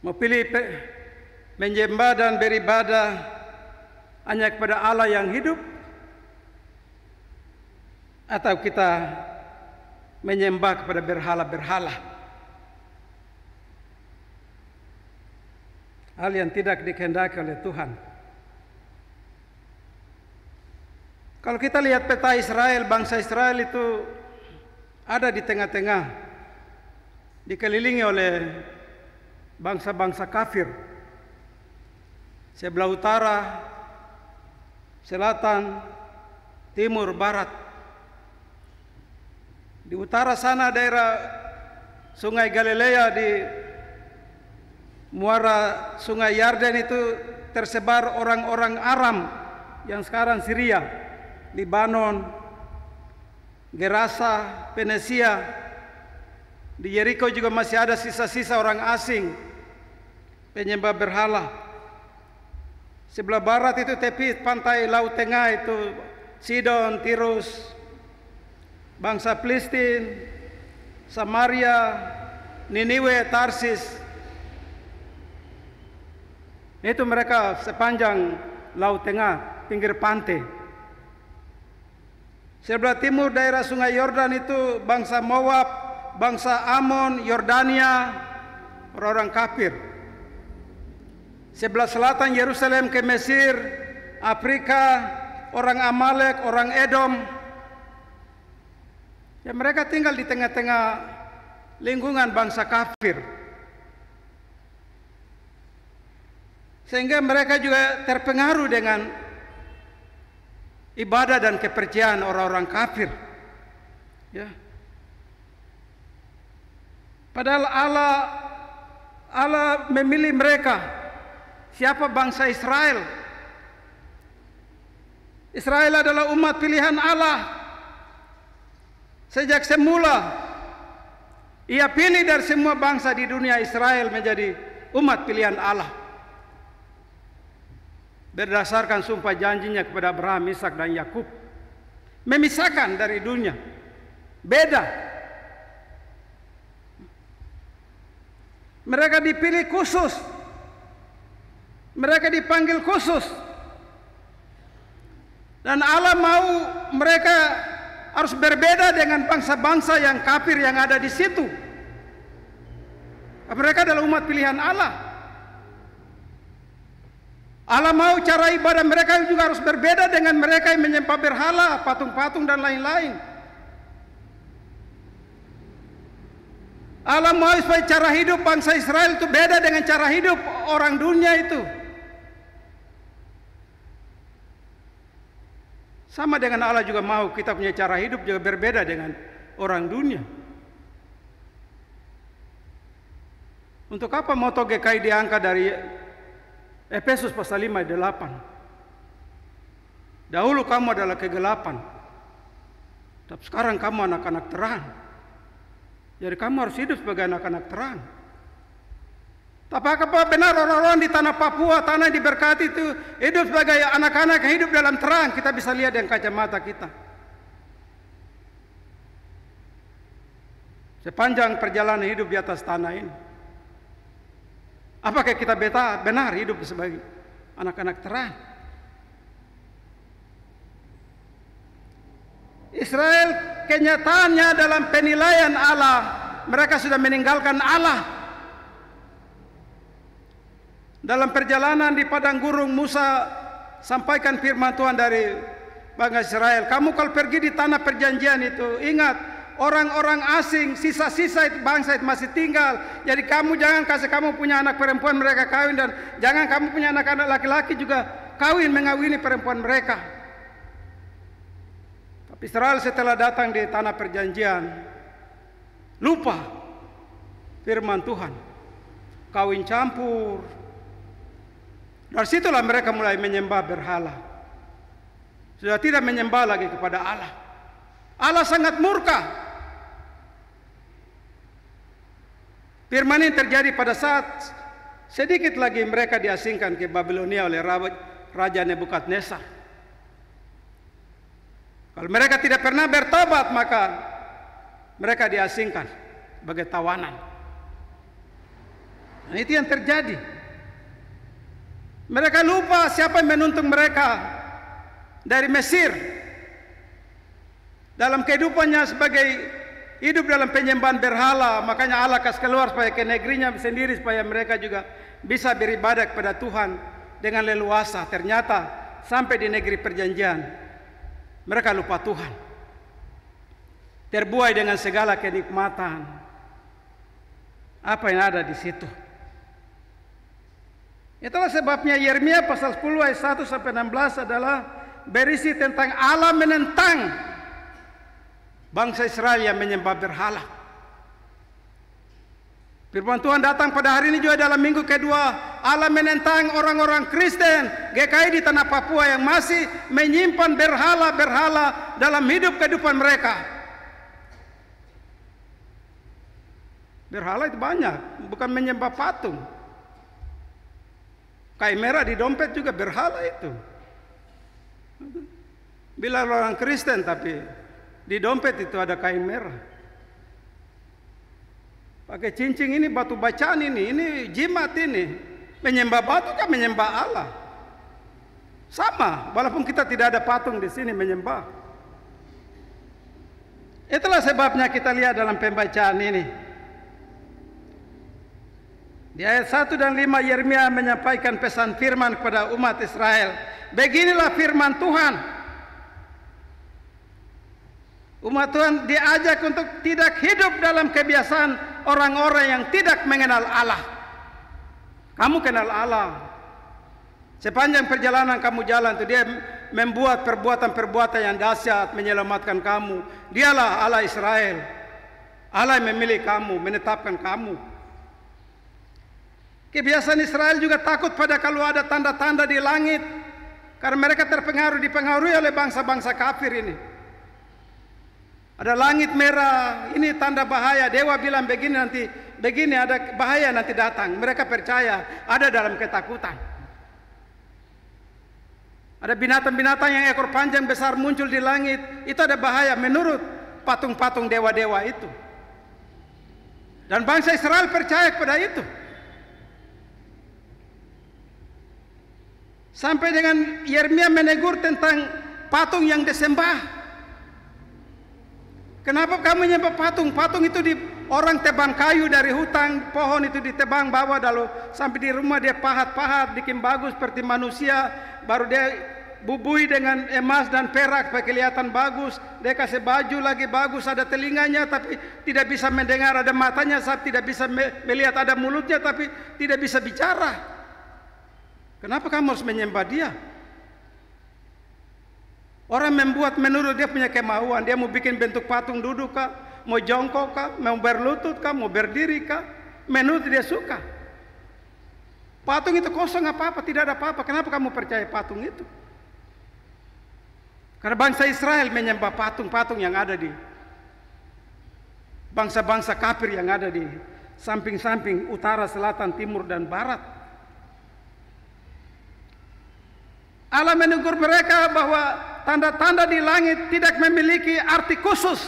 Mau pilih menyembah dan beribadah hanya kepada Allah yang hidup, atau kita menyembah kepada berhala-berhala, hal yang tidak dikehendaki oleh Tuhan. Kalau kita lihat peta Israel, bangsa Israel itu ada di tengah-tengah, dikelilingi oleh bangsa-bangsa kafir. Sebelah utara, selatan, timur, barat. Di utara sana daerah Sungai Galilea, di muara Sungai Yarden itu tersebar orang-orang Aram yang sekarang Syria, Libanon, Gerasa, Venesia. Di Yeriko juga masih ada sisa-sisa orang asing penyembah berhala. Sebelah barat itu tepi pantai Laut Tengah itu Sidon, Tirus, bangsa Filistin, Samaria, Niniwe, Tarsis. Itu mereka sepanjang Laut Tengah, pinggir pantai. Sebelah timur daerah Sungai Yordan itu bangsa Moab, bangsa Amon, Yordania, orang-orang kafir. Sebelah selatan Yerusalem ke Mesir, Afrika, orang Amalek, orang Edom. Ya, mereka tinggal di tengah-tengah lingkungan bangsa kafir. Sehingga mereka juga terpengaruh dengan ibadah dan kepercayaan orang-orang kafir. Ya. Padahal Allah memilih mereka. Siapa bangsa Israel? Israel adalah umat pilihan Allah. Sejak semula Ia pilih dari semua bangsa di dunia, Israel menjadi umat pilihan Allah. Berdasarkan sumpah janjinya kepada Abraham, Ishak dan Yakub. Memisahkan dari dunia. Beda. Mereka dipilih khusus. Mereka dipanggil khusus. Dan Allah mau mereka harus berbeda dengan bangsa-bangsa yang kafir yang ada di situ. Mereka adalah umat pilihan Allah. Allah mau cara ibadah mereka juga harus berbeda dengan mereka yang menyembah berhala, patung-patung dan lain-lain. Allah mau supaya cara hidup bangsa Israel itu beda dengan cara hidup orang dunia itu. Sama dengan Allah juga mau kita punya cara hidup juga berbeda dengan orang dunia. Untuk apa moto GKI diangkat dari Efesus pasal 5 ayat 8? Dahulu kamu adalah kegelapan, tapi sekarang kamu anak-anak terang. Jadi kamu harus hidup sebagai anak-anak terang. Tapi apa benar orang-orang di tanah Papua, tanah yang diberkati itu hidup sebagai anak-anak yang hidup dalam terang? Kita bisa lihat dengan kacamata kita. Sepanjang perjalanan hidup di atas tanah ini, apakah kita benar hidup sebagai anak-anak terang? Israel kenyataannya dalam penilaian Allah, mereka sudah meninggalkan Allah. Dalam perjalanan di padang gurun, Musa sampaikan firman Tuhan dari bangsa Israel. Kamu kalau pergi di tanah perjanjian itu, ingat orang-orang asing, sisa-sisa itu bangsa itu masih tinggal. Jadi kamu jangan kasih kamu punya anak perempuan mereka kawin, dan jangan kamu punya anak-anak laki-laki juga kawin mengawini perempuan mereka. Tapi Israel setelah datang di tanah perjanjian lupa firman Tuhan, kawin campur. Dari situlah mereka mulai menyembah berhala. Sudah tidak menyembah lagi kepada Allah. Allah sangat murka. Firman ini terjadi pada saat sedikit lagi mereka diasingkan ke Babilonia oleh Raja Nebukadnezar. Kalau mereka tidak pernah bertobat, maka mereka diasingkan sebagai tawanan. Nah, itu yang terjadi. Mereka lupa siapa yang menuntun mereka dari Mesir. Dalam kehidupannya sebagai hidup dalam penyembahan berhala, makanya Allah kasih keluar supaya ke negerinya sendiri, supaya mereka juga bisa beribadah kepada Tuhan dengan leluasa. Ternyata sampai di negeri perjanjian mereka lupa Tuhan, terbuai dengan segala kenikmatan apa yang ada di situ. Itulah sebabnya Yeremia pasal 10 ayat 1 sampai 16 adalah berisi tentang Allah menentang bangsa Israel yang menyembah berhala. Firman Tuhan datang pada hari ini juga dalam minggu kedua. Allah menentang orang-orang Kristen GKI di tanah Papua yang masih menyimpan berhala-berhala dalam hidup kehidupan mereka. Berhala itu banyak, bukan menyembah patung. Kain merah di dompet juga berhala itu. Bila orang Kristen tapi di dompet itu ada kain merah. Pakai cincin ini, batu bacaan ini jimat ini. Menyembah batu kan menyembah Allah. Sama, walaupun kita tidak ada patung di sini menyembah. Itulah sebabnya kita lihat dalam pembacaan ini. Di ayat 1 dan 5 Yeremia menyampaikan pesan firman kepada umat Israel. Beginilah firman Tuhan. Umat Tuhan diajak untuk tidak hidup dalam kebiasaan orang-orang yang tidak mengenal Allah. Kamu kenal Allah. Sepanjang perjalanan kamu jalan itu dia membuat perbuatan-perbuatan yang dahsyat menyelamatkan kamu. Dialah Allah Israel. Allah yang memilih kamu, menetapkan kamu. Kebiasaan Israel juga takut pada kalau ada tanda-tanda di langit, karena mereka dipengaruhi oleh bangsa-bangsa kafir ini. Ada langit merah, ini tanda bahaya. Dewa bilang begini nanti, begini ada bahaya nanti datang. Mereka percaya, ada dalam ketakutan. Ada binatang-binatang yang ekor panjang besar muncul di langit, itu ada bahaya menurut patung-patung dewa-dewa itu. Dan bangsa Israel percaya kepada itu. Sampai dengan Yeremia menegur tentang patung yang disembah. Kenapa kamu menyembah patung? Patung itu orang tebang kayu dari hutan, pohon itu ditebang bawa lalu sampai di rumah dia pahat-pahat, bikin bagus seperti manusia, baru dia bubui dengan emas dan perak supaya kelihatan bagus. Dia kasih baju lagi bagus, ada telinganya tapi tidak bisa mendengar, ada matanya tapi tidak bisa melihat, ada mulutnya tapi tidak bisa bicara. Kenapa kamu harus menyembah dia? Orang membuat menurut dia punya kemauan. Dia mau bikin bentuk patung duduk kah? Mau jongkok kah? Mau berlutut kah? Mau berdiri kah? Menurut dia suka. Patung itu kosong apa-apa, tidak ada apa-apa. Kenapa kamu percaya patung itu? Karena bangsa Israel menyembah patung-patung yang ada di bangsa-bangsa kafir yang ada di samping-samping utara, selatan, timur, dan barat. Allah menegur mereka bahwa tanda-tanda di langit tidak memiliki arti khusus.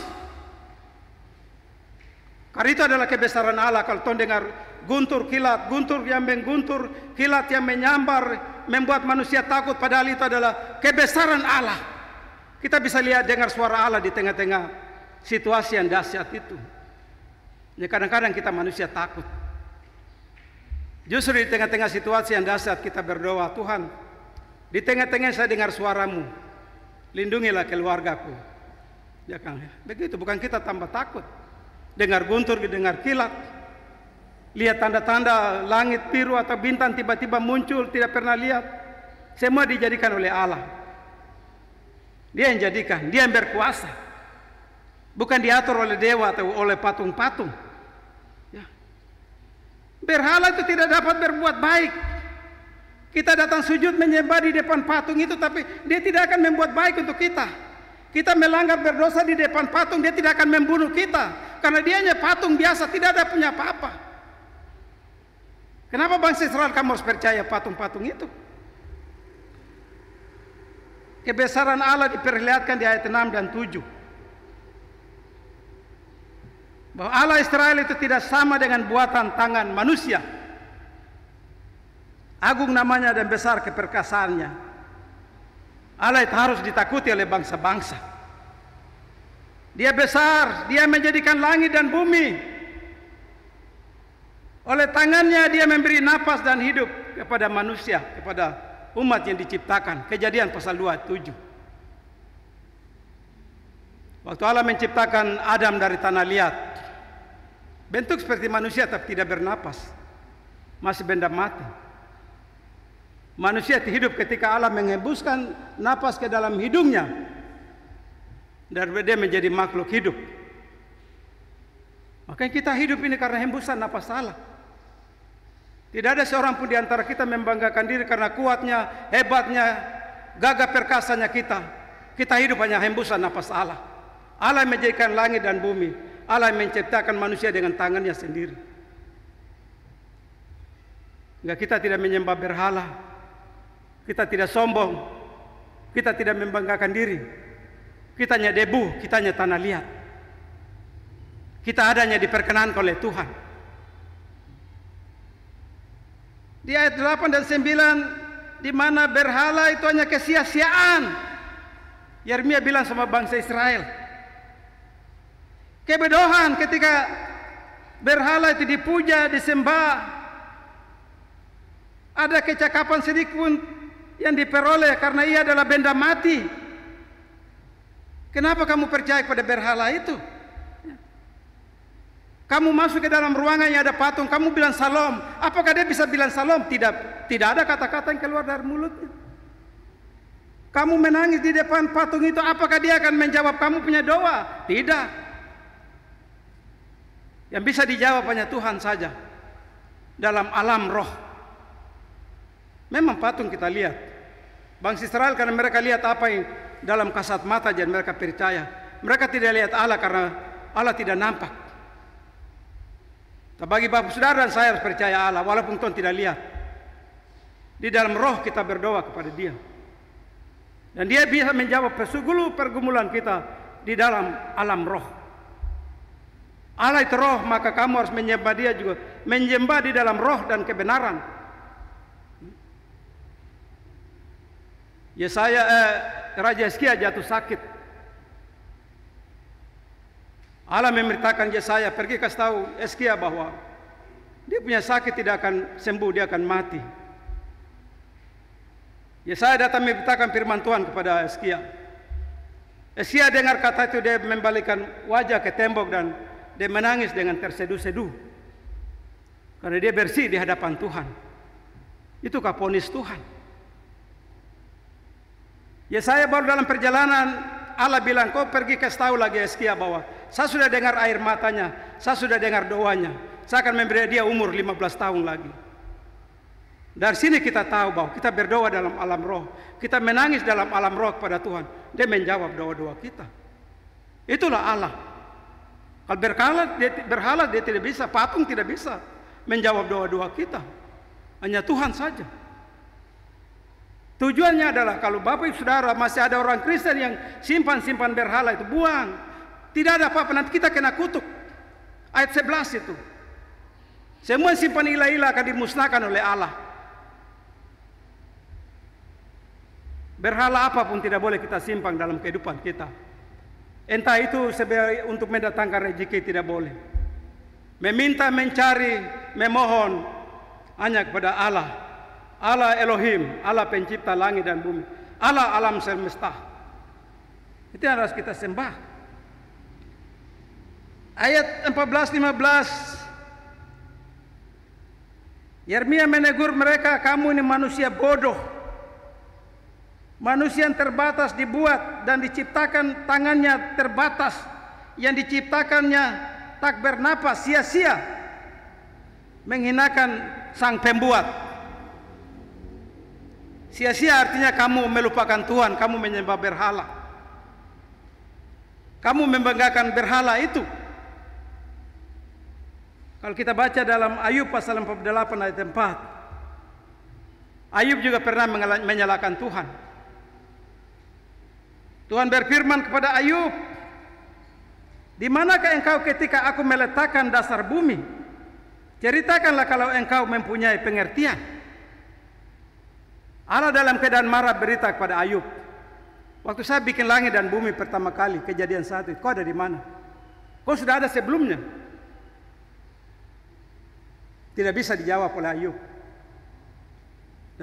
Karena itu adalah kebesaran Allah. Kalau tuan dengar guntur kilat, guntur yang mengguntur, kilat yang menyambar, membuat manusia takut, padahal itu adalah kebesaran Allah. Kita bisa lihat, dengar suara Allah di tengah-tengah situasi yang dahsyat itu. Ya, kadang-kadang kita manusia takut. Justru di tengah-tengah situasi yang dahsyat kita berdoa, Tuhan, di tengah-tengah saya dengar suaramu, lindungilah keluargaku. Ya kan? Begitu, bukan kita tambah takut. Dengar guntur, dengar kilat, lihat tanda-tanda langit biru atau bintang tiba-tiba muncul, tidak pernah lihat. Semua dijadikan oleh Allah. Dia yang jadikan, dia yang berkuasa. Bukan diatur oleh dewa atau oleh patung-patung. Ya. Berhala itu tidak dapat berbuat baik. Kita datang sujud menyembah di depan patung itu, tapi dia tidak akan membuat baik untuk kita. Kita melanggar berdosa di depan patung, dia tidak akan membunuh kita. Karena dia hanya patung biasa, tidak ada punya apa-apa. Kenapa bangsa Israel kamu harus percaya patung-patung itu? Kebesaran Allah diperlihatkan di ayat 6 dan 7. Bahwa Allah Israel itu tidak sama dengan buatan tangan manusia. Agung namanya dan besar keperkasaannya. Allah itu harus ditakuti oleh bangsa-bangsa. Dia besar, dia menjadikan langit dan bumi. Oleh tangannya dia memberi napas dan hidup kepada manusia, kepada umat yang diciptakan. Kejadian pasal 27. Waktu Allah menciptakan Adam dari tanah liat, bentuk seperti manusia tapi tidak bernapas, masih benda mati. Manusia hidup ketika Allah menghembuskan napas ke dalam hidungnya, dan dia menjadi makhluk hidup. Makanya kita hidup ini karena hembusan napas Allah. Tidak ada seorang pun di antara kita membanggakan diri karena kuatnya, hebatnya, gagah perkasanya kita. Kita hidup hanya hembusan napas Allah. Allah yang menjadikan langit dan bumi. Allah yang menciptakan manusia dengan tangannya sendiri. Enggak, kita tidak menyembah berhala. Kita tidak sombong. Kita tidak membanggakan diri. Kita hanya debu, kita hanya tanah liat. Kita adanya diperkenankan oleh Tuhan. Di ayat 8 dan 9, di mana berhala itu hanya kesia-siaan. Yeremia bilang sama bangsa Israel, kebodohan ketika berhala itu dipuja, disembah. Ada kecakapan sedikit pun yang diperoleh karena ia adalah benda mati. Kenapa kamu percaya kepada berhala itu? Kamu masuk ke dalam ruangan yang ada patung, kamu bilang salam. Apakah dia bisa bilang salam? Tidak ada kata-kata yang keluar dari mulutnya. Kamu menangis di depan patung itu, apakah dia akan menjawab kamu punya doa? Tidak. Yang bisa dijawab hanya Tuhan saja. Dalam alam roh. Memang patung kita lihat. Bangsa Israel karena mereka lihat apa yang dalam kasat mata dan mereka percaya. Mereka tidak lihat Allah karena Allah tidak nampak. Bagi Bapak Saudara dan saya harus percaya Allah walaupun Tuhan tidak lihat. Di dalam roh kita berdoa kepada Dia. Dan Dia bisa menjawab segala pergumulan kita di dalam alam roh. Allah itu roh, maka kamu harus menyembah Dia juga. Menyembah di dalam roh dan kebenaran. Raja Hizkia jatuh sakit. Allah memerintahkan Yesaya pergi kasih tahu Hizkia bahwa dia punya sakit tidak akan sembuh, dia akan mati. Yesaya datang memberitakan firman Tuhan kepada Hizkia. Hizkia dengar kata itu, dia membalikkan wajah ke tembok dan dia menangis dengan terseduh-seduh. Karena dia bersih di hadapan Tuhan. Itu vonis Tuhan. Yesaya baru dalam perjalanan, Allah bilang, kau pergi kasih tahu lagi Hizkia bahwa saya sudah dengar air matanya, saya sudah dengar doanya, saya akan memberi dia umur 15 tahun lagi. Dari sini kita tahu bahwa kita berdoa dalam alam roh, kita menangis dalam alam roh kepada Tuhan. Dia menjawab doa-doa kita. Itulah Allah. Kalau berhala dia tidak bisa, patung tidak bisa menjawab doa-doa kita. Hanya Tuhan saja. Tujuannya adalah kalau Bapak Ibu Saudara masih ada orang Kristen yang simpan berhala itu, buang. Tidak ada apa-apa, nanti kita kena kutuk. Ayat 11 itu. Semua simpan ilah-ilah akan dimusnahkan oleh Allah. Berhala apapun tidak boleh kita simpan dalam kehidupan kita. Entah itu sebagai untuk mendatangkan rezeki, tidak boleh. Meminta, mencari, memohon hanya kepada Allah. Allah Elohim, Allah pencipta langit dan bumi, Allah alam semesta. Itu yang harus kita sembah. Ayat 14-15, Yeremia menegur mereka, kamu ini manusia bodoh, manusia yang terbatas dibuat dan diciptakan, tangannya terbatas, yang diciptakannya tak bernapas, sia-sia, menghinakan sang pembuat. Sia-sia artinya kamu melupakan Tuhan, kamu menyembah berhala. Kamu membanggakan berhala itu. Kalau kita baca dalam Ayub pasal 48 ayat 4, Ayub juga pernah menyalahkan Tuhan. Tuhan berfirman kepada Ayub, "Di manakah engkau ketika aku meletakkan dasar bumi? Ceritakanlah kalau engkau mempunyai pengertian." Allah dalam keadaan marah berita kepada Ayub, "Waktu saya bikin langit dan bumi pertama kali, kejadian 1, kau ada di mana? Kau sudah ada sebelumnya?" Tidak bisa dijawab oleh Ayub.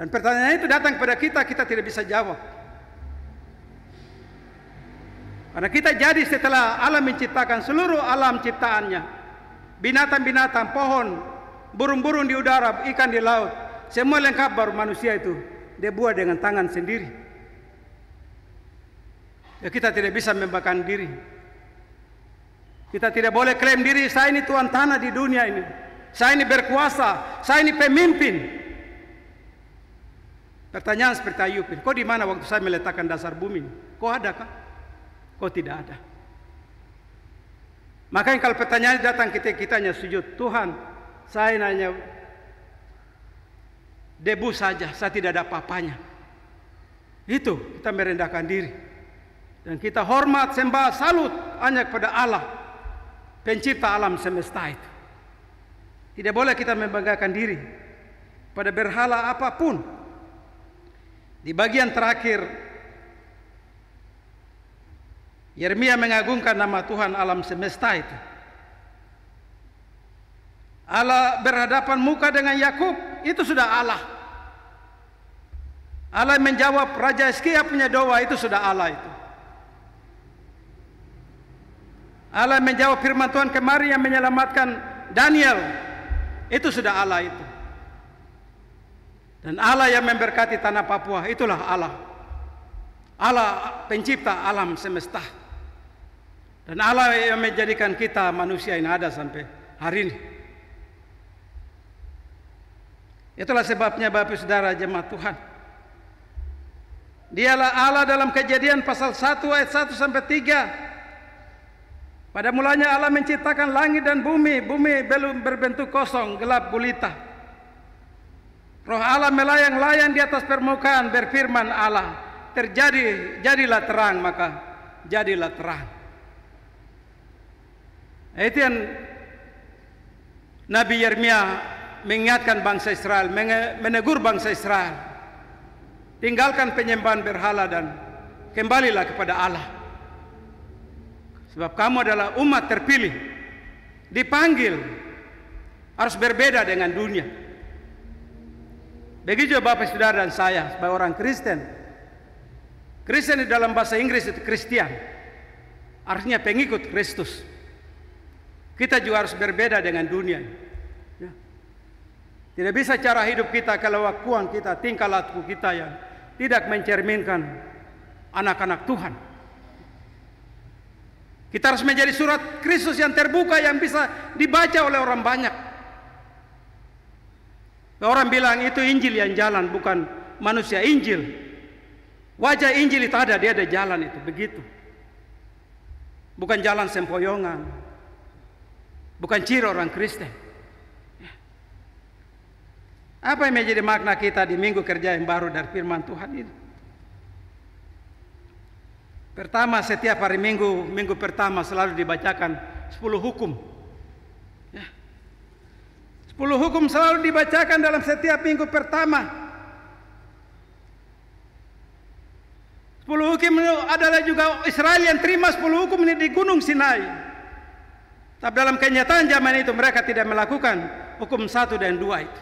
Dan pertanyaan itu datang kepada kita, kita tidak bisa jawab. Karena kita jadi setelah Allah menciptakan seluruh alam ciptaannya, binatang-binatang, pohon, burung-burung di udara, ikan di laut, semua lengkap, baru manusia itu dia buat dengan tangan sendiri. Ya, kita tidak bisa membanggakan diri. Kita tidak boleh klaim diri, saya ini tuan tanah di dunia ini, saya ini berkuasa, saya ini pemimpin. Pertanyaan seperti Ayub, kau di mana waktu saya meletakkan dasar bumi? Kau ada kah? Kau tidak ada. Makanya kalau pertanyaan datang kita hanya sujud, Tuhan, saya hanya debu saja, saya tidak ada apa-apanya. Itu kita merendahkan diri. Dan kita hormat, sembah, salut hanya kepada Allah, pencipta alam semesta itu. Tidak boleh kita membanggakan diri pada berhala apapun. Di bagian terakhir, Yeremia mengagungkan nama Tuhan alam semesta itu. Allah berhadapan muka dengan Yakub, itu sudah Allah. Allah menjawab Raja Hizkia punya doa, itu sudah Allah itu. Allah menjawab firman Tuhan kemarin yang menyelamatkan Daniel, itu sudah Allah itu. Dan Allah yang memberkati tanah Papua, itulah Allah. Allah pencipta alam semesta. Dan Allah yang menjadikan kita manusia yang ada sampai hari ini. Itulah sebabnya Bapak Saudara jemaat Tuhan, Dialah Allah dalam Kejadian pasal 1 ayat 1 sampai 3. Pada mulanya Allah menciptakan langit dan bumi. Bumi belum berbentuk kosong, gelap gulita. Roh Allah melayang-layang di atas permukaan, berfirman Allah, jadilah terang, maka jadilah terang. Itu yang Nabi Yeremia mengingatkan bangsa Israel, menegur bangsa Israel. Tinggalkan penyembahan berhala dan kembalilah kepada Allah. Sebab kamu adalah umat terpilih, dipanggil, harus berbeda dengan dunia. Begitu Bapak Saudara dan saya sebagai orang Kristen. Kristen di dalam bahasa Inggris itu Christian, artinya pengikut Kristus. Kita juga harus berbeda dengan dunia. Ya. Tidak bisa cara hidup kita, kelakuan kita, tingkah laku kita yang tidak mencerminkan anak-anak Tuhan. Kita harus menjadi surat Kristus yang terbuka, yang bisa dibaca oleh orang banyak. Orang bilang itu Injil yang jalan, bukan manusia Injil. Wajah Injil itu ada, dia ada jalan itu, begitu. Bukan jalan sempoyongan, bukan ciri orang Kristen. Apa yang menjadi makna kita di minggu kerja yang baru dari firman Tuhan ini? Pertama, setiap hari minggu pertama selalu dibacakan 10 hukum. 10 hukum selalu dibacakan dalam setiap minggu pertama. 10 hukum adalah juga Israel yang terima 10 hukum ini di Gunung Sinai. Tapi dalam kenyataan zaman itu mereka tidak melakukan hukum 1 dan 2 itu.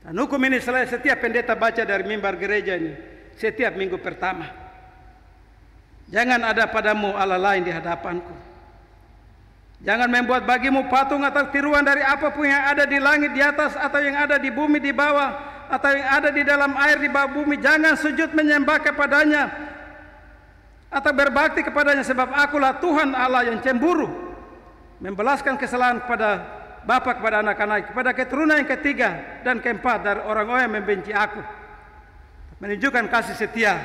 Dan hukum ini setiap pendeta baca dari mimbar gereja ini setiap minggu pertama. Jangan ada padamu Allah lain di hadapanku. Jangan membuat bagimu patung atau tiruan dari apapun yang ada di langit di atas, atau yang ada di bumi di bawah, atau yang ada di dalam air di bawah bumi. Jangan sujud menyembah kepadanya atau berbakti kepadanya, sebab akulah Tuhan Allah yang cemburu, membalaskan kesalahan kepada bapa, kepada anak-anak, kepada keturunan yang ketiga dan keempat dari orang-orang yang membenci aku, menunjukkan kasih setia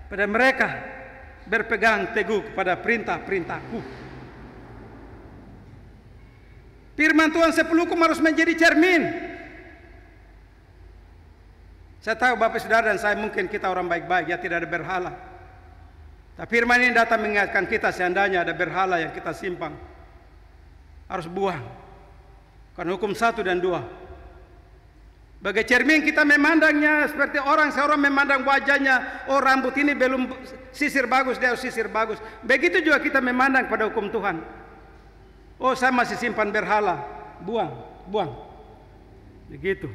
pada mereka, berpegang teguh kepada perintah-perintahku. Firman Tuhan sepulukum harus menjadi cermin. Saya tahu Bapak Saudara dan saya mungkin kita orang baik-baik, ya tidak ada berhala. Tapi firman ini datang mengingatkan kita seandainya ada berhala yang kita simpan, harus buang. Karena hukum 1 dan 2. Bagai cermin kita memandangnya seperti seorang memandang wajahnya. Oh, rambut ini belum sisir bagus, dia harus sisir bagus. Begitu juga kita memandang pada hukum Tuhan. Oh, saya masih simpan berhala, buang. Begitu.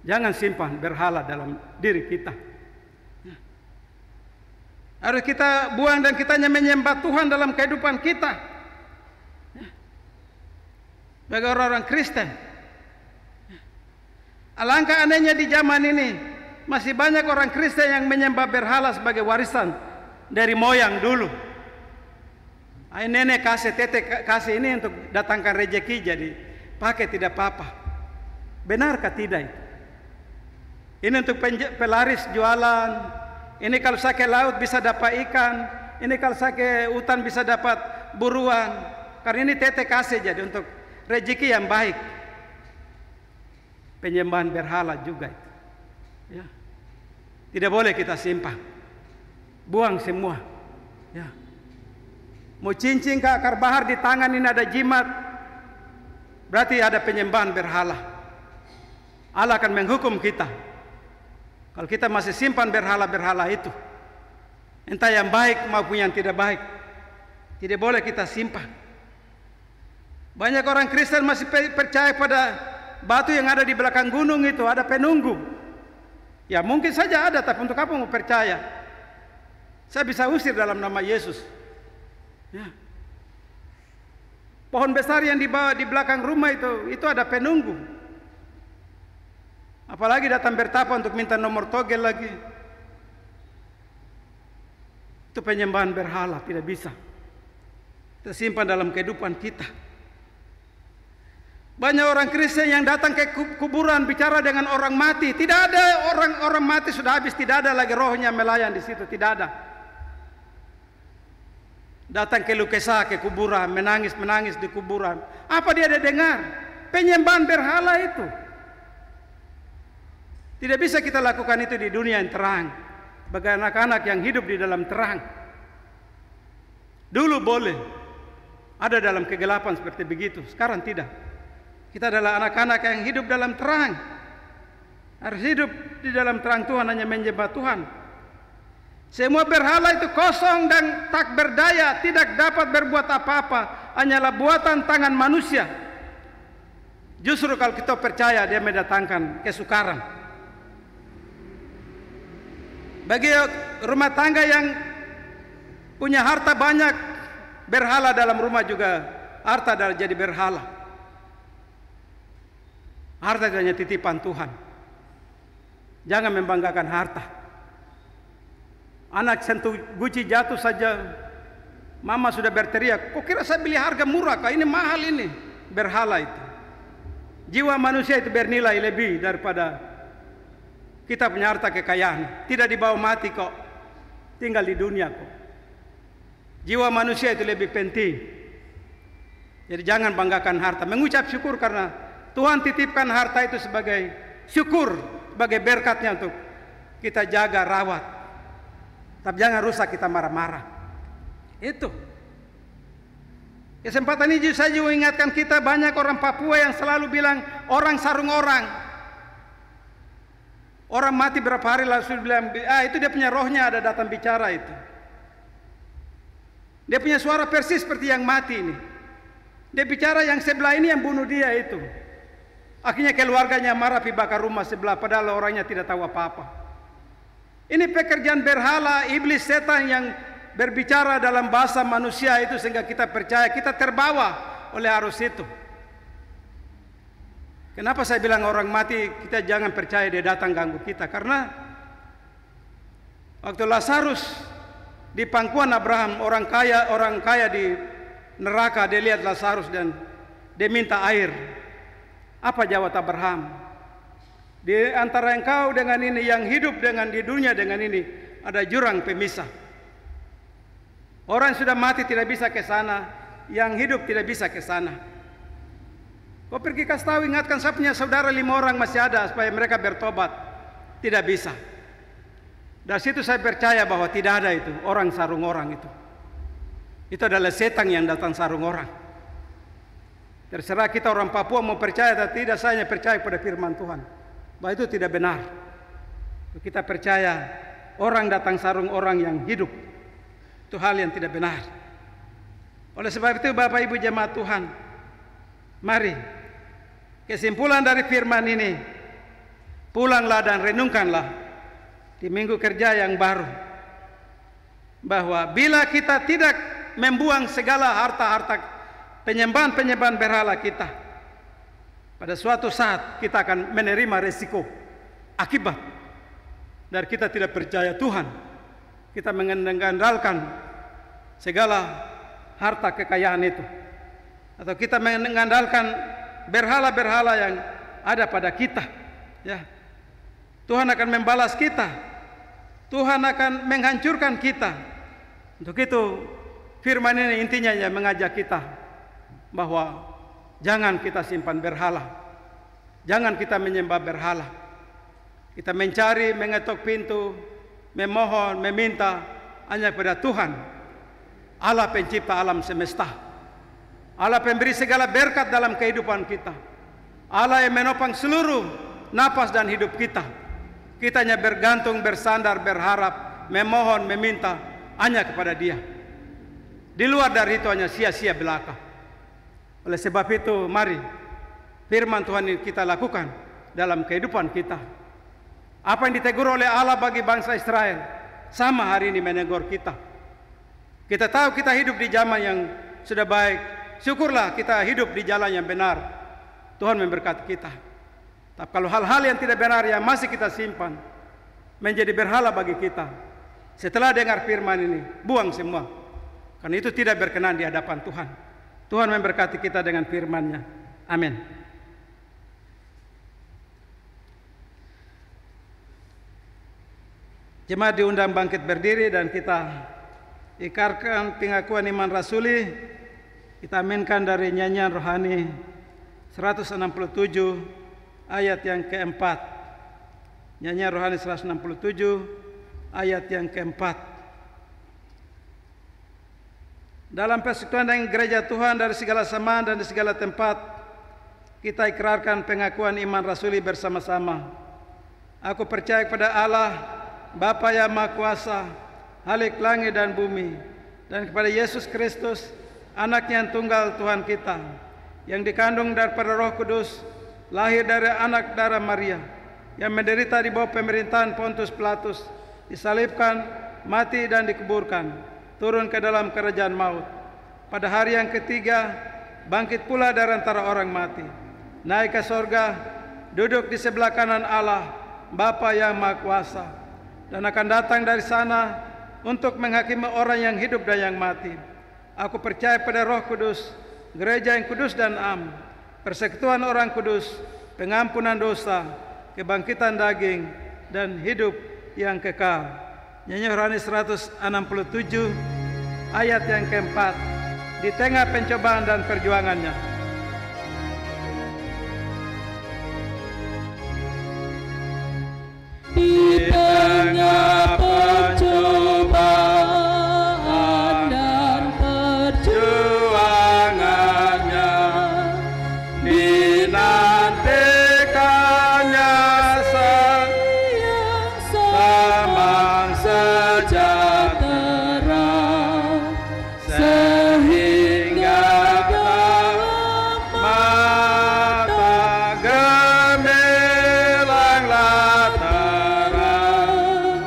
Jangan simpan berhala dalam diri kita. Harus kita buang dan kita hanya menyembah Tuhan dalam kehidupan kita. Bagi orang-orang Kristen. Alangkah anehnya di zaman ini, masih banyak orang Kristen yang menyembah berhala sebagai warisan dari moyang dulu. Nenek kasih, tete kasih ini untuk datangkan rezeki, jadi pakai tidak apa-apa. Benarkah tidak itu? Ini untuk pelaris jualan. Ini kalau saya ke laut bisa dapat ikan. Ini kalau saya ke hutan bisa dapat buruan. Karena ini tete kasih jadi untuk rezeki yang baik. Penyembahan berhala juga itu. Ya. Tidak boleh kita simpan. Buang semua. Ya. Mau cincin ke akar bahar di tangan ini ada jimat, berarti ada penyembahan berhala. Allah akan menghukum kita kalau kita masih simpan berhala-berhala itu, entah yang baik maupun yang tidak baik. Tidak boleh kita simpan. Banyak orang Kristen masih percaya pada batu yang ada di belakang gunung itu, ada penunggu. Ya mungkin saja ada, tapi untuk apa mau percaya? Saya bisa usir dalam nama Yesus. Ya. Pohon besar yang dibawa di belakang rumah itu ada penunggu. Apalagi datang bertapa untuk minta nomor togel lagi. Itu penyembahan berhala, tidak bisa. Kita simpan dalam kehidupan kita. Banyak orang Kristen yang datang ke kuburan bicara dengan orang mati. Tidak ada orang mati sudah habis, tidak ada lagi rohnya melayan di situ, tidak ada. Datang ke Lukesa, ke kuburan, menangis di kuburan. Apa dia ada dengar? Penyembahan berhala itu. Tidak bisa kita lakukan itu di dunia yang terang. Bagi anak-anak yang hidup di dalam terang. Dulu boleh ada dalam kegelapan seperti begitu, sekarang tidak. Kita adalah anak-anak yang hidup dalam terang. Harus hidup di dalam terang Tuhan, hanya menyembah Tuhan. Semua berhala itu kosong dan tak berdaya, tidak dapat berbuat apa-apa, hanyalah buatan tangan manusia. Justru kalau kita percaya, dia mendatangkan kesukaran. Bagi rumah tangga yang punya harta banyak, berhala dalam rumah juga harta jadi berhala. Harta hanya titipan Tuhan. Jangan membanggakan harta. Anak sentuh guci jatuh saja, mama sudah berteriak, kok kira saya beli harga murah, kah ini mahal ini. Berhala itu. Jiwa manusia itu bernilai lebih daripada kita punya harta kekayaan. Tidak dibawa mati kok, tinggal di dunia kok. Jiwa manusia itu lebih penting. Jadi jangan banggakan harta. Mengucap syukur karena Tuhan titipkan harta itu sebagai syukur, sebagai berkatnya untuk kita jaga, rawat. Tapi jangan rusak kita marah-marah. Itu. Kesempatan ini saya juga ingatkan kita, banyak orang Papua yang selalu bilang orang sarung orang. Orang mati berapa hari lalu bilang, itu dia punya rohnya ada datang bicara itu. Dia punya suara persis seperti yang mati ini. Dia bicara yang sebelah ini yang bunuh dia itu. Akhirnya keluarganya marah, pergi bakar rumah sebelah, padahal orangnya tidak tahu apa-apa. Ini pekerjaan berhala, iblis, setan yang berbicara dalam bahasa manusia itu sehingga kita percaya, kita terbawa oleh arus itu. Kenapa saya bilang orang mati kita jangan percaya dia datang ganggu kita? Karena waktu Lazarus di pangkuan Abraham, orang kaya di neraka, dia lihat Lazarus dan dia minta air. Apa jawab Abraham? Di antara engkau dengan ini, yang hidup dengan di dunia dengan ini, ada jurang pemisah. Orang sudah mati tidak bisa ke sana, yang hidup tidak bisa ke sana. Kau pergi kasih tahu, ingatkan saya punya saudara 5 orang masih ada supaya mereka bertobat. Tidak bisa. Dari situ saya percaya bahwa tidak ada itu orang sarung orang itu. Itu adalah setan yang datang sarung orang. Terserah kita orang Papua mau percaya atau tidak, saya hanya percaya pada firman Tuhan bahwa itu tidak benar. Kita percaya orang datang sarung orang yang hidup, itu hal yang tidak benar. Oleh sebab itu Bapak Ibu jemaat Tuhan, mari kesimpulan dari firman ini, pulanglah dan renungkanlah di minggu kerja yang baru, bahwa bila kita tidak membuang segala harta-harta penyembahan berhala kita, pada suatu saat kita akan menerima resiko akibat dari kita tidak percaya Tuhan. Kita mengandalkan segala harta kekayaan itu, atau kita mengandalkan berhala-berhala yang ada pada kita, ya. Tuhan akan membalas kita, Tuhan akan menghancurkan kita. Untuk itu firman ini intinya ya mengajak kita bahwa jangan kita simpan berhala, jangan kita menyembah berhala. Kita mencari, mengetuk pintu, memohon, meminta hanya pada Tuhan, Allah pencipta alam semesta, Allah pemberi segala berkat dalam kehidupan kita, Allah yang menopang seluruh napas dan hidup kita. Kita hanya bergantung, bersandar, berharap, memohon, meminta hanya kepada Dia. Di luar dari itu hanya sia-sia belaka. Oleh sebab itu mari firman Tuhan ini kita lakukan dalam kehidupan kita. Apa yang ditegur oleh Allah bagi bangsa Israel, sama hari ini menegur kita. Kita tahu kita hidup di zaman yang sudah baik. Syukurlah kita hidup di jalan yang benar. Tuhan memberkati kita. Tapi kalau hal-hal yang tidak benar yang masih kita simpan menjadi berhala bagi kita, setelah dengar firman ini, buang semua. Karena itu tidak berkenan di hadapan Tuhan. Tuhan memberkati kita dengan firman-Nya. Amin. Jemaat diundang bangkit berdiri dan kita ikarkan pengakuan iman rasuli. Kita aminkan dari nyanyian rohani 167 ayat yang keempat. Nyanyian rohani 167 ayat yang keempat. Dalam persekutuan dengan gereja Tuhan dari segala zaman dan di segala tempat, kita ikrarkan pengakuan iman rasuli bersama-sama. Aku percaya kepada Allah Bapa yang Maha Kuasa, Halik langit dan bumi, dan kepada Yesus Kristus, Anaknya yang tunggal Tuhan kita, yang dikandung daripada Roh Kudus, lahir dari anak darah Maria, yang menderita di bawah pemerintahan Pontius Pilatus, disalibkan, mati dan dikuburkan, turun ke dalam kerajaan maut. Pada hari yang ketiga, bangkit pula dari antara orang mati, naik ke sorga, duduk di sebelah kanan Allah, Bapa yang Maha Kuasa, dan akan datang dari sana untuk menghakimi orang yang hidup dan yang mati. Aku percaya pada Roh Kudus, gereja yang kudus dan am, persekutuan orang kudus, pengampunan dosa, kebangkitan daging, dan hidup yang kekal. Nyanyi rohani 167 ayat yang keempat. Di tengah pencobaan dan perjuangannya, Di tengah pencobaan dan perjuangannya, dinantikannya sang Samang sejahtera, sehingga mata gemilanglah terang,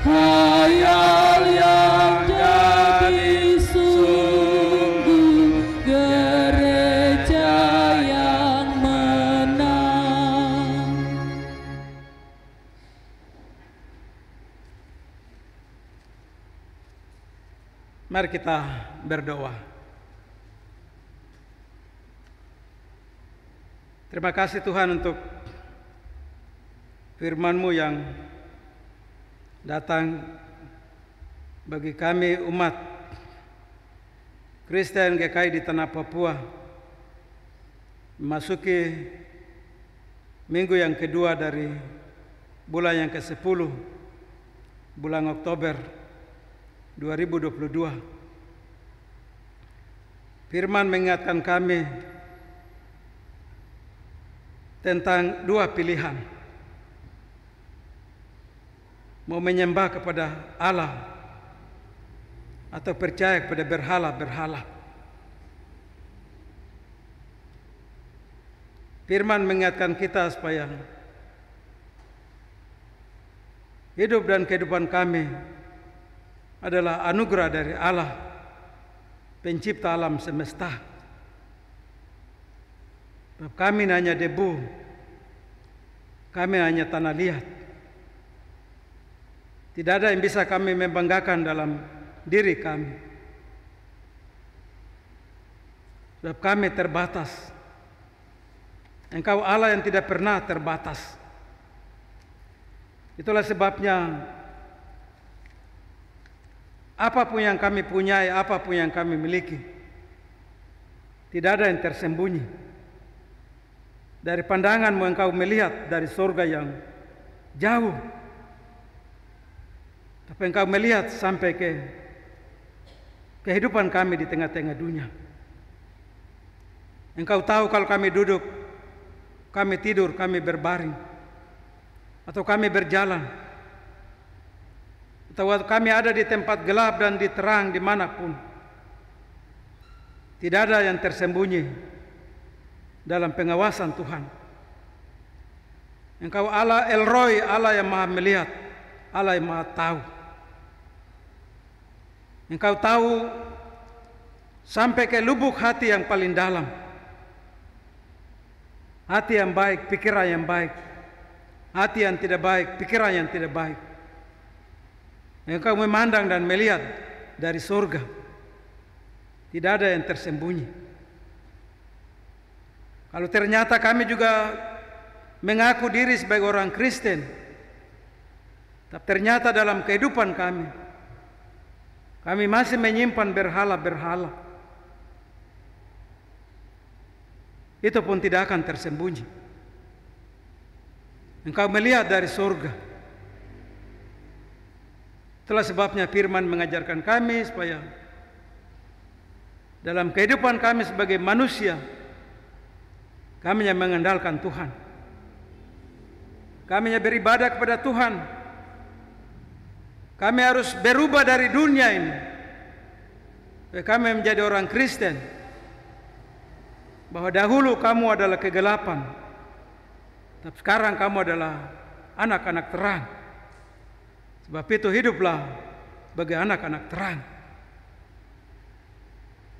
hayal yang jadi sungguh gereja yang menang. mari kita berdoa. Terima kasih Tuhan untuk firman-Mu yang datang bagi kami umat Kristen GKI di tanah Papua memasuki minggu yang kedua dari bulan yang ke-10, bulan Oktober 2022. Firman mengingatkan kami tentang dua pilihan. Mau menyembah kepada Allah atau percaya kepada berhala-berhala. Firman mengingatkan kita supaya hidup dan kehidupan kami adalah anugerah dari Allah, pencipta alam semesta. Kami hanya debu, kami hanya tanah liat. Tidak ada yang bisa kami membanggakan dalam diri kami. Sebab kami terbatas. Engkau Allah yang tidak pernah terbatas. Itulah sebabnya apapun yang kami punyai, apapun yang kami miliki, tidak ada yang tersembunyi. Dari pandanganmu engkau melihat dari surga yang jauh, tapi engkau melihat sampai ke kehidupan kami di tengah-tengah dunia. Engkau tahu kalau kami duduk, kami tidur, kami berbaring, atau kami berjalan, atau kami ada di tempat gelap dan di terang dimanapun. Tidak ada yang tersembunyi dalam pengawasan Tuhan. Engkau Allah El Roy, Allah yang maha melihat, Allah yang maha tahu. Engkau tahu sampai ke lubuk hati yang paling dalam. Hati yang baik, pikiran yang baik. Hati yang tidak baik, pikiran yang tidak baik. Engkau memandang dan melihat dari surga. Tidak ada yang tersembunyi. Kalau ternyata kami juga mengaku diri sebagai orang Kristen, tapi ternyata dalam kehidupan kami masih menyimpan berhala-berhala, itu pun tidak akan tersembunyi. Engkau melihat dari surga. Itulah sebabnya firman mengajarkan kami supaya dalam kehidupan kami sebagai manusia, kami yang mengandalkan Tuhan. Kami yang beribadah kepada Tuhan. Kami harus berubah dari dunia ini. Kami menjadi orang Kristen. Bahwa dahulu kamu adalah kegelapan, tapi sekarang kamu adalah anak-anak terang. Sebab itu hiduplah sebagai anak-anak terang.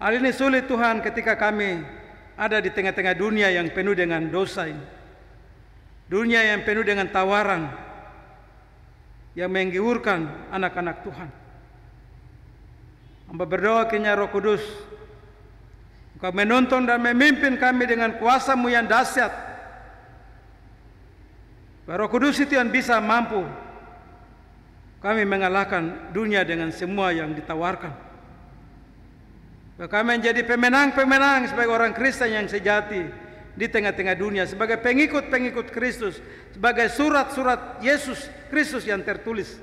Hal ini sulit Tuhan ketika kami ada di tengah-tengah dunia yang penuh dengan dosa ini. Dunia yang penuh dengan tawaran yang menggiurkan anak-anak Tuhan. Hamba berdoa kiranya Roh Kudus, Engkau menuntun dan memimpin kami dengan kuasa-Mu yang dahsyat. Roh Kudus itu yang bisa mampu kami mengalahkan dunia dengan semua yang ditawarkan. Kami menjadi pemenang-pemenang sebagai orang Kristen yang sejati di tengah-tengah dunia, sebagai pengikut-pengikut Kristus, sebagai surat-surat Yesus Kristus yang tertulis,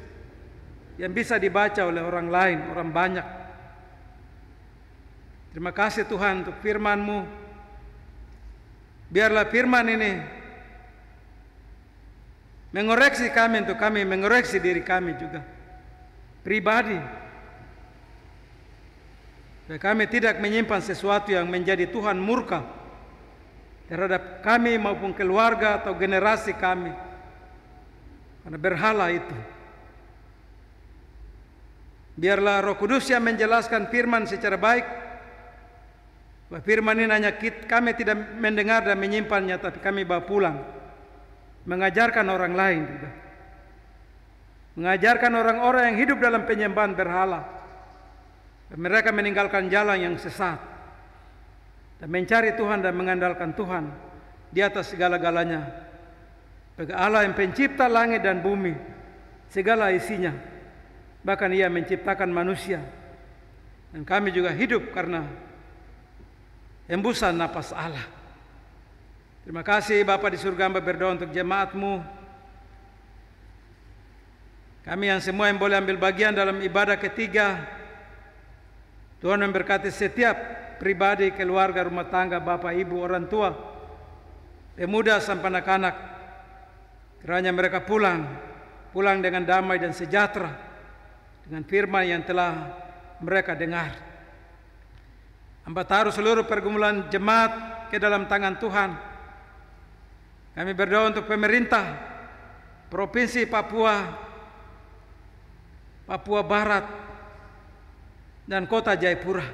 yang bisa dibaca oleh orang lain, orang banyak. Terima kasih Tuhan untuk firman-Mu. Biarlah firman ini mengoreksi kami untuk kami mengoreksi diri kami juga pribadi. Dan kami tidak menyimpan sesuatu yang menjadi Tuhan murka terhadap kami maupun keluarga atau generasi kami, karena berhala itu. Biarlah Roh Kudus yang menjelaskan firman secara baik. Firman ini hanya kami tidak mendengar dan menyimpannya, tapi kami bawa pulang, mengajarkan orang lain juga, mengajarkan orang-orang yang hidup dalam penyembahan berhala. Dan mereka meninggalkan jalan yang sesat dan mencari Tuhan dan mengandalkan Tuhan di atas segala-galanya. Bagi Allah yang pencipta langit dan bumi, segala isinya, bahkan Ia menciptakan manusia Dan kami juga hidup karena hembusan napas Allah. Terima kasih Bapa di surga, hamba berdoa untuk jemaat-Mu. Kami yang semua yang boleh ambil bagian dalam ibadah ketiga, Tuhan memberkati setiap pribadi, keluarga, rumah tangga, bapak, ibu, orang tua, pemuda sampai anak-anak. Kiranya mereka pulang dengan damai dan sejahtera dengan firman yang telah mereka dengar. Hamba taruh seluruh pergumulan jemaat ke dalam tangan Tuhan. Kami berdoa untuk pemerintah Provinsi Papua Barat dan Kota Jayapura.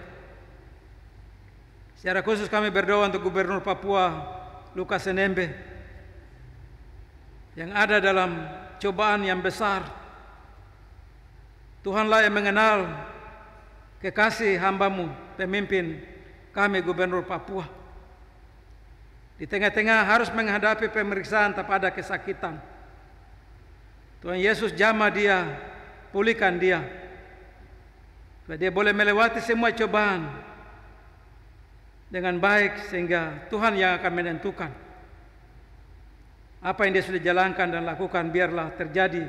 Secara khusus kami berdoa untuk Gubernur Papua Lukas NMB yang ada dalam cobaan yang besar. Tuhanlah yang mengenal kekasih hamba-Mu, pemimpin kami Gubernur Papua. Di tengah-tengah harus menghadapi pemeriksaan tak ada kesakitan. Tuhan Yesus jamah dia, pulihkan dia, supaya dia boleh melewati semua cobaan dengan baik, sehingga Tuhan yang akan menentukan apa yang dia sudah jalankan dan lakukan, biarlah terjadi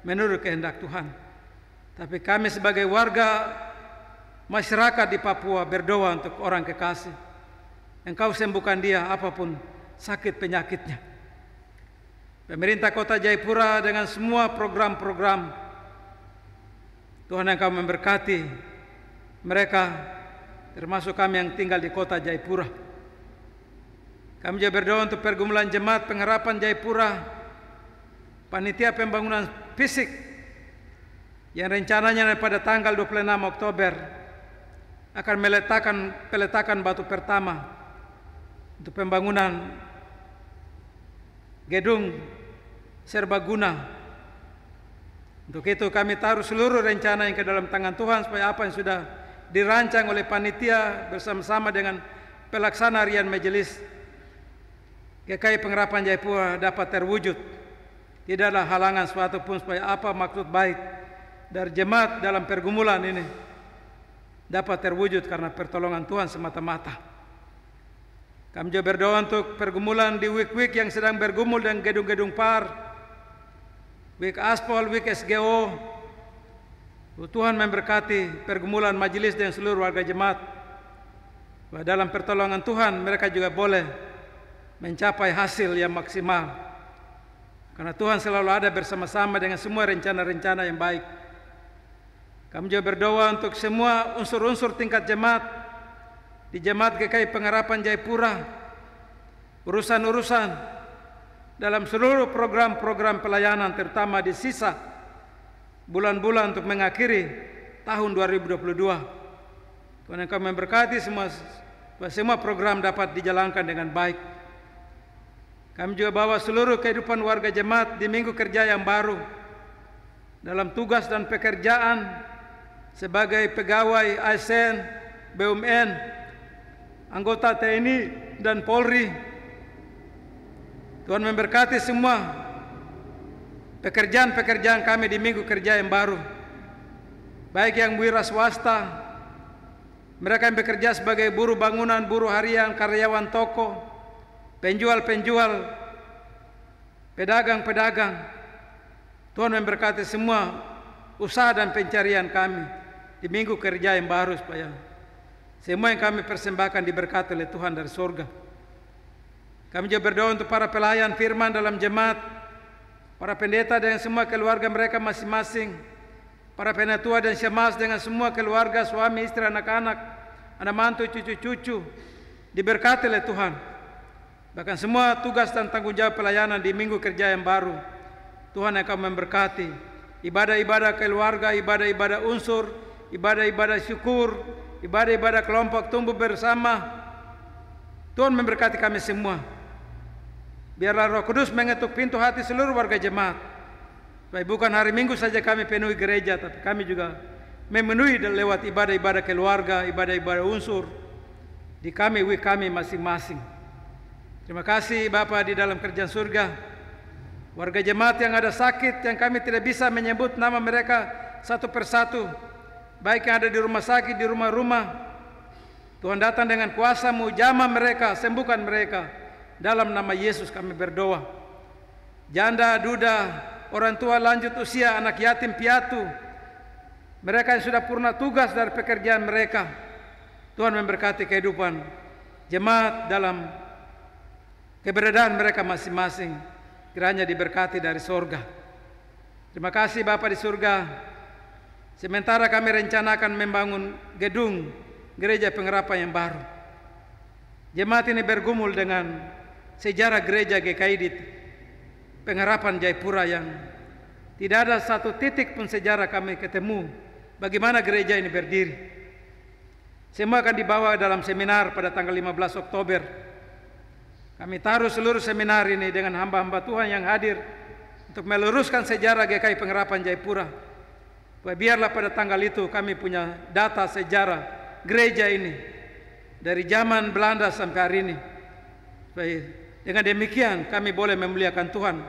menurut kehendak Tuhan. Tapi kami sebagai warga masyarakat di Papua berdoa untuk orang kekasih, Engkau sembuhkan dia apapun sakit penyakitnya. Pemerintah Kota Jayapura dengan semua program-program, Tuhan Engkau memberkati mereka, termasuk kami yang tinggal di Kota Jayapura. Kami juga berdoa untuk pergumulan jemaat pengharapan Jayapura, panitia pembangunan fisik yang rencananya pada tanggal 26 Oktober akan peletakan batu pertama untuk pembangunan gedung serbaguna. Untuk itu kami taruh seluruh rencana yang ke dalam tangan Tuhan, supaya apa yang sudah dirancang oleh panitia bersama-sama dengan pelaksana harian majelis GKI Pengharapan Jayapura dapat terwujud. Tidaklah halangan suatu pun, supaya apa maksud baik dari jemaat dalam pergumulan ini dapat terwujud karena pertolongan Tuhan semata-mata. Kami juga berdoa untuk pergumulan di WIK-WIK yang sedang bergumul dengan gedung-gedung PAR, WIK Aspol, WIK SGO. Tuhan memberkati pergumulan majelis dan seluruh warga jemaat. Dalam pertolongan Tuhan mereka juga boleh mencapai hasil yang maksimal, karena Tuhan selalu ada bersama-sama dengan semua rencana-rencana yang baik. Kami juga berdoa untuk semua unsur-unsur tingkat jemaat di Jemaat GKI Pengharapan Jayapura, urusan-urusan dalam seluruh program-program pelayanan, terutama di sisa bulan-bulan untuk mengakhiri tahun 2022. Tuhan Engkau memberkati semua program dapat dijalankan dengan baik. Kami juga bawa seluruh kehidupan warga jemaat di minggu kerja yang baru dalam tugas dan pekerjaan sebagai pegawai ASN, BUMN, anggota TNI dan Polri. Tuhan memberkati semua pekerjaan-pekerjaan kami di minggu kerja yang baru, baik yang wira swasta, mereka yang bekerja sebagai buruh bangunan, buruh harian, karyawan toko, penjual-penjual, pedagang-pedagang. Tuhan memberkati semua usaha dan pencarian kami di minggu kerja yang baru, supaya semua yang kami persembahkan diberkati oleh Tuhan dari surga. Kami juga berdoa untuk para pelayan firman dalam jemaat, para pendeta dengan semua keluarga mereka masing-masing, para penatua dan syemasi dengan semua keluarga, suami, istri, anak-anak, anak mantu, cucu-cucu, diberkati oleh Tuhan. Bahkan semua tugas dan tanggung jawab pelayanan di minggu kerja yang baru, Tuhan akan memberkati ibadah-ibadah keluarga, ibadah-ibadah unsur, ibadah-ibadah syukur, ibadah-ibadah kelompok tumbuh bersama. Tuhan memberkati kami semua. Biarlah Roh Kudus mengetuk pintu hati seluruh warga jemaat, supaya bukan hari Minggu saja kami penuhi gereja, tapi kami juga memenuhi lewat ibadah-ibadah keluarga, ibadah-ibadah unsur di kami masing-masing. Terima kasih Bapa di dalam kerajaan surga. Warga jemaat yang ada sakit, yang kami tidak bisa menyebut nama mereka satu persatu, baik yang ada di rumah sakit, di rumah-rumah. Tuhan datang dengan kuasa-Mu, jamah mereka, sembuhkan mereka. Dalam nama Yesus kami berdoa. Janda, duda, orang tua lanjut usia, anak yatim piatu, mereka yang sudah purna tugas dari pekerjaan mereka, Tuhan memberkati kehidupan jemaat dalam keberadaan mereka masing-masing. Kiranya diberkati dari surga. Terima kasih Bapa di surga. Sementara kami rencanakan membangun gedung gereja pengharapan yang baru, jemaat ini bergumul dengan sejarah gereja GKI di Pengharapan Jayapura yang tidak ada satu titik pun sejarah kami ketemu bagaimana gereja ini berdiri. Semua akan dibawa dalam seminar pada tanggal 15 Oktober. Kami taruh seluruh seminar ini dengan hamba-hamba Tuhan yang hadir untuk meluruskan sejarah GKI Pengharapan Jayapura. Biarlah pada tanggal itu kami punya data sejarah gereja ini dari zaman Belanda sampai hari ini. Dengan demikian kami boleh memuliakan Tuhan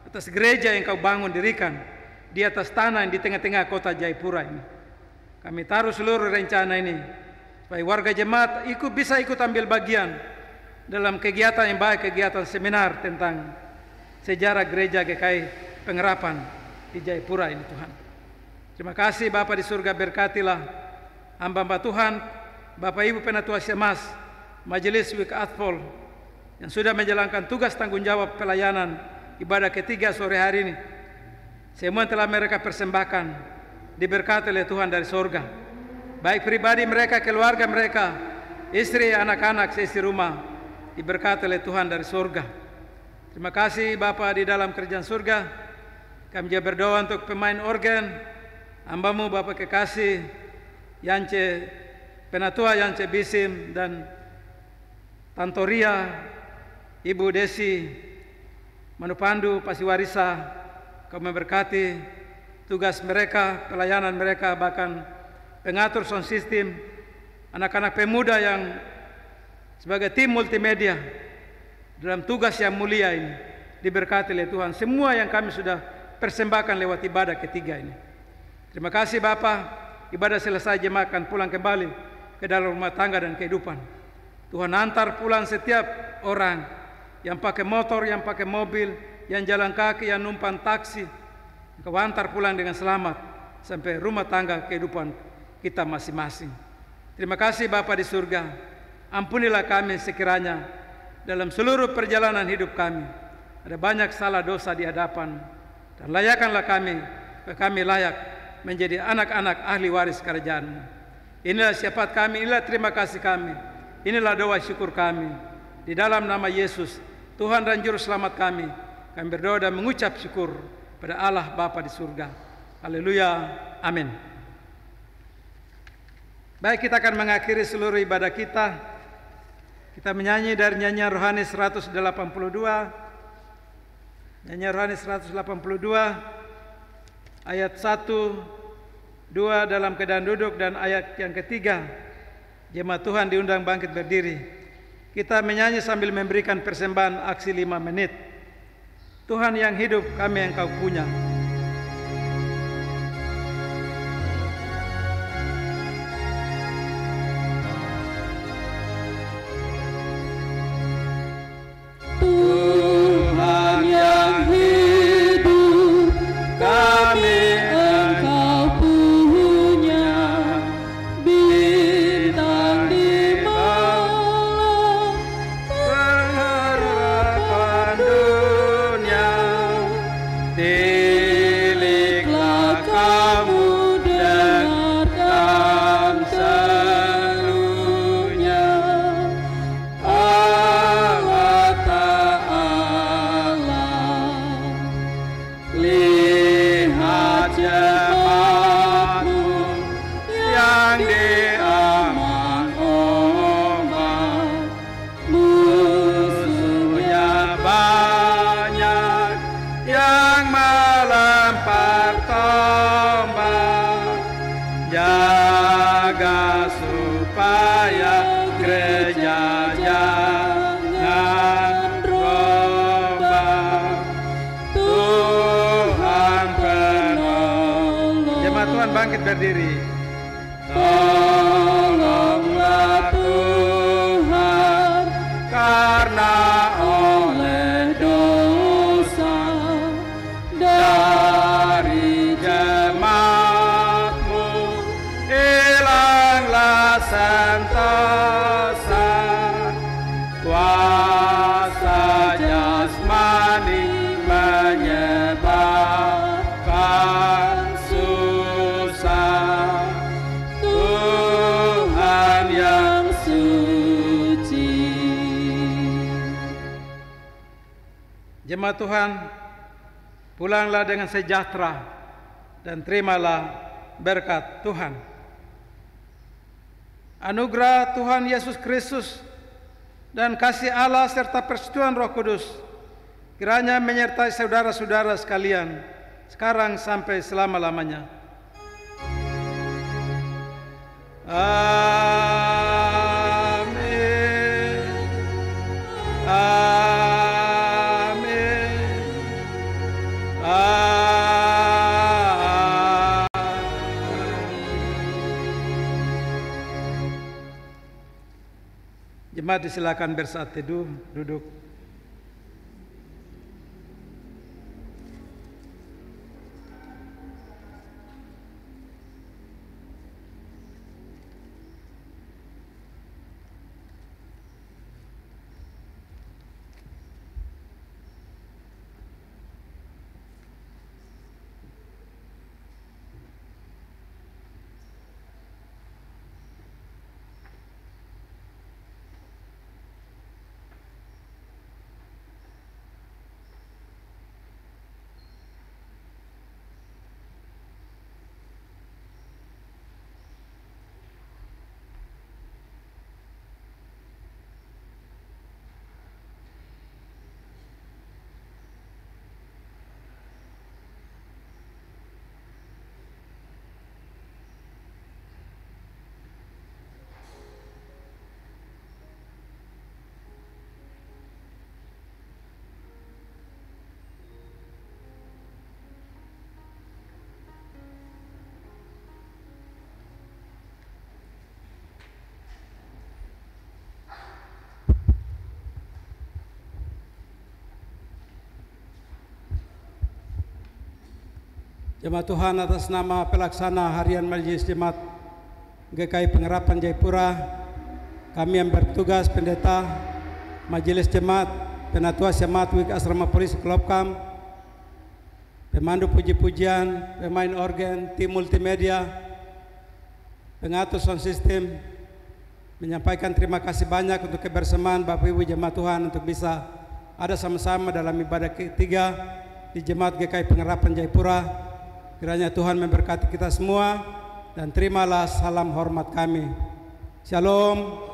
atas gereja yang Kau bangun dirikan di atas tanah yang di tengah-tengah kota Jayapura ini. Kami taruh seluruh rencana ini supaya warga jemaat bisa ikut ambil bagian dalam kegiatan yang baik, kegiatan seminar tentang sejarah gereja GKI Pengharapan di Jayapura ini Tuhan. Terima kasih Bapa di surga, berkatilah hamba-hamba Tuhan, Bapak Ibu Penatua Syamas, Majelis Wik Atpol yang sudah menjalankan tugas tanggung jawab pelayanan ibadah ketiga sore hari ini. Semua telah mereka persembahkan diberkati oleh Tuhan dari surga. Baik pribadi mereka, keluarga mereka, istri, anak-anak, seisi rumah, diberkati oleh Tuhan dari surga. Terima kasih Bapa di dalam kerajaan surga. Kami juga berdoa untuk pemain organ, hamba-Mu Bapak kekasih Yance Penatua Yance Bisim dan Tantoria, Ibu Desi Manupandu Pasiwarisa. Kau memberkati tugas mereka, pelayanan mereka, bahkan pengatur sound system, anak-anak pemuda yang sebagai tim multimedia dalam tugas yang mulia ini, diberkati oleh Tuhan. Semua yang kami sudah persembahkan lewat ibadah ketiga ini. Terima kasih Bapa. Ibadah selesai, jemaat akan pulang kembali ke dalam rumah tangga dan kehidupan. Tuhan antar pulang setiap orang yang pakai motor, yang pakai mobil, yang jalan kaki, yang numpang taksi. Kau antar pulang dengan selamat sampai rumah tangga kehidupan kita masing-masing. Terima kasih Bapa di surga. Ampunilah kami sekiranya dalam seluruh perjalanan hidup kami ada banyak salah dosa di hadapan, dan layakkanlah kami layak menjadi anak-anak ahli waris kerajaan-Mu. Inilah syafaat kami, inilah terima kasih kami, inilah doa syukur kami. Di dalam nama Yesus, Tuhan dan Juru Selamat kami berdoa dan mengucap syukur pada Allah Bapa di surga. Haleluya, amin. Baik, kita akan mengakhiri seluruh ibadah kita. Kita menyanyi dari nyanyian rohani 182. Nyanyian rohani 182 ayat 1, 2 dalam keadaan duduk, dan ayat yang ketiga jemaat Tuhan diundang bangkit berdiri. Kita menyanyi sambil memberikan persembahan aksi 5 menit. Tuhan yang hidup, kami yang Kau punya. Tuhan yang hidup, kami Engkau punya. Bintang di malam, pengharapan dunia. Tiliklah kamu, dengarkan serunya. Allah Ta'ala, lihat jemaat-Mu yang diaman ombak. Musuhnya banyak yang melempar tombak. Jaga supaya gereja jangan rombak. Tuhan penolong. Jemaat Tuhan bangkit berdiri. Tolonglah Tuhan, karena oleh dosa dari jemaat-Mu hilanglah sentosa, kuasa jasmani menyebabkan susah. Tuhan yang suci. Jemaat Tuhan, pulanglah dengan sejahtera dan terimalah berkat Tuhan. Anugerah Tuhan Yesus Kristus dan kasih Allah serta persetujuan Roh Kudus kiranya menyertai saudara-saudara sekalian sekarang sampai selama-lamanya. Amin. Amin. Amin. Jemaat disilakan bersaat teduh, duduk. Jemaat Tuhan, atas nama pelaksana harian Majelis Jemaat GKI Pengharapan Jayapura, kami yang bertugas pendeta Majelis Jemaat, Penatua Jemaat Wik Asrama Polisi Kelopkam, pemandu puji-pujian, pemain organ, tim multimedia, pengatur sound system, menyampaikan terima kasih banyak untuk kebersamaan Bapak Ibu Jemaat Tuhan untuk bisa ada sama-sama dalam ibadah ketiga di Jemaat GKI Pengharapan Jayapura. Kiranya Tuhan memberkati kita semua dan terimalah salam hormat kami. Shalom.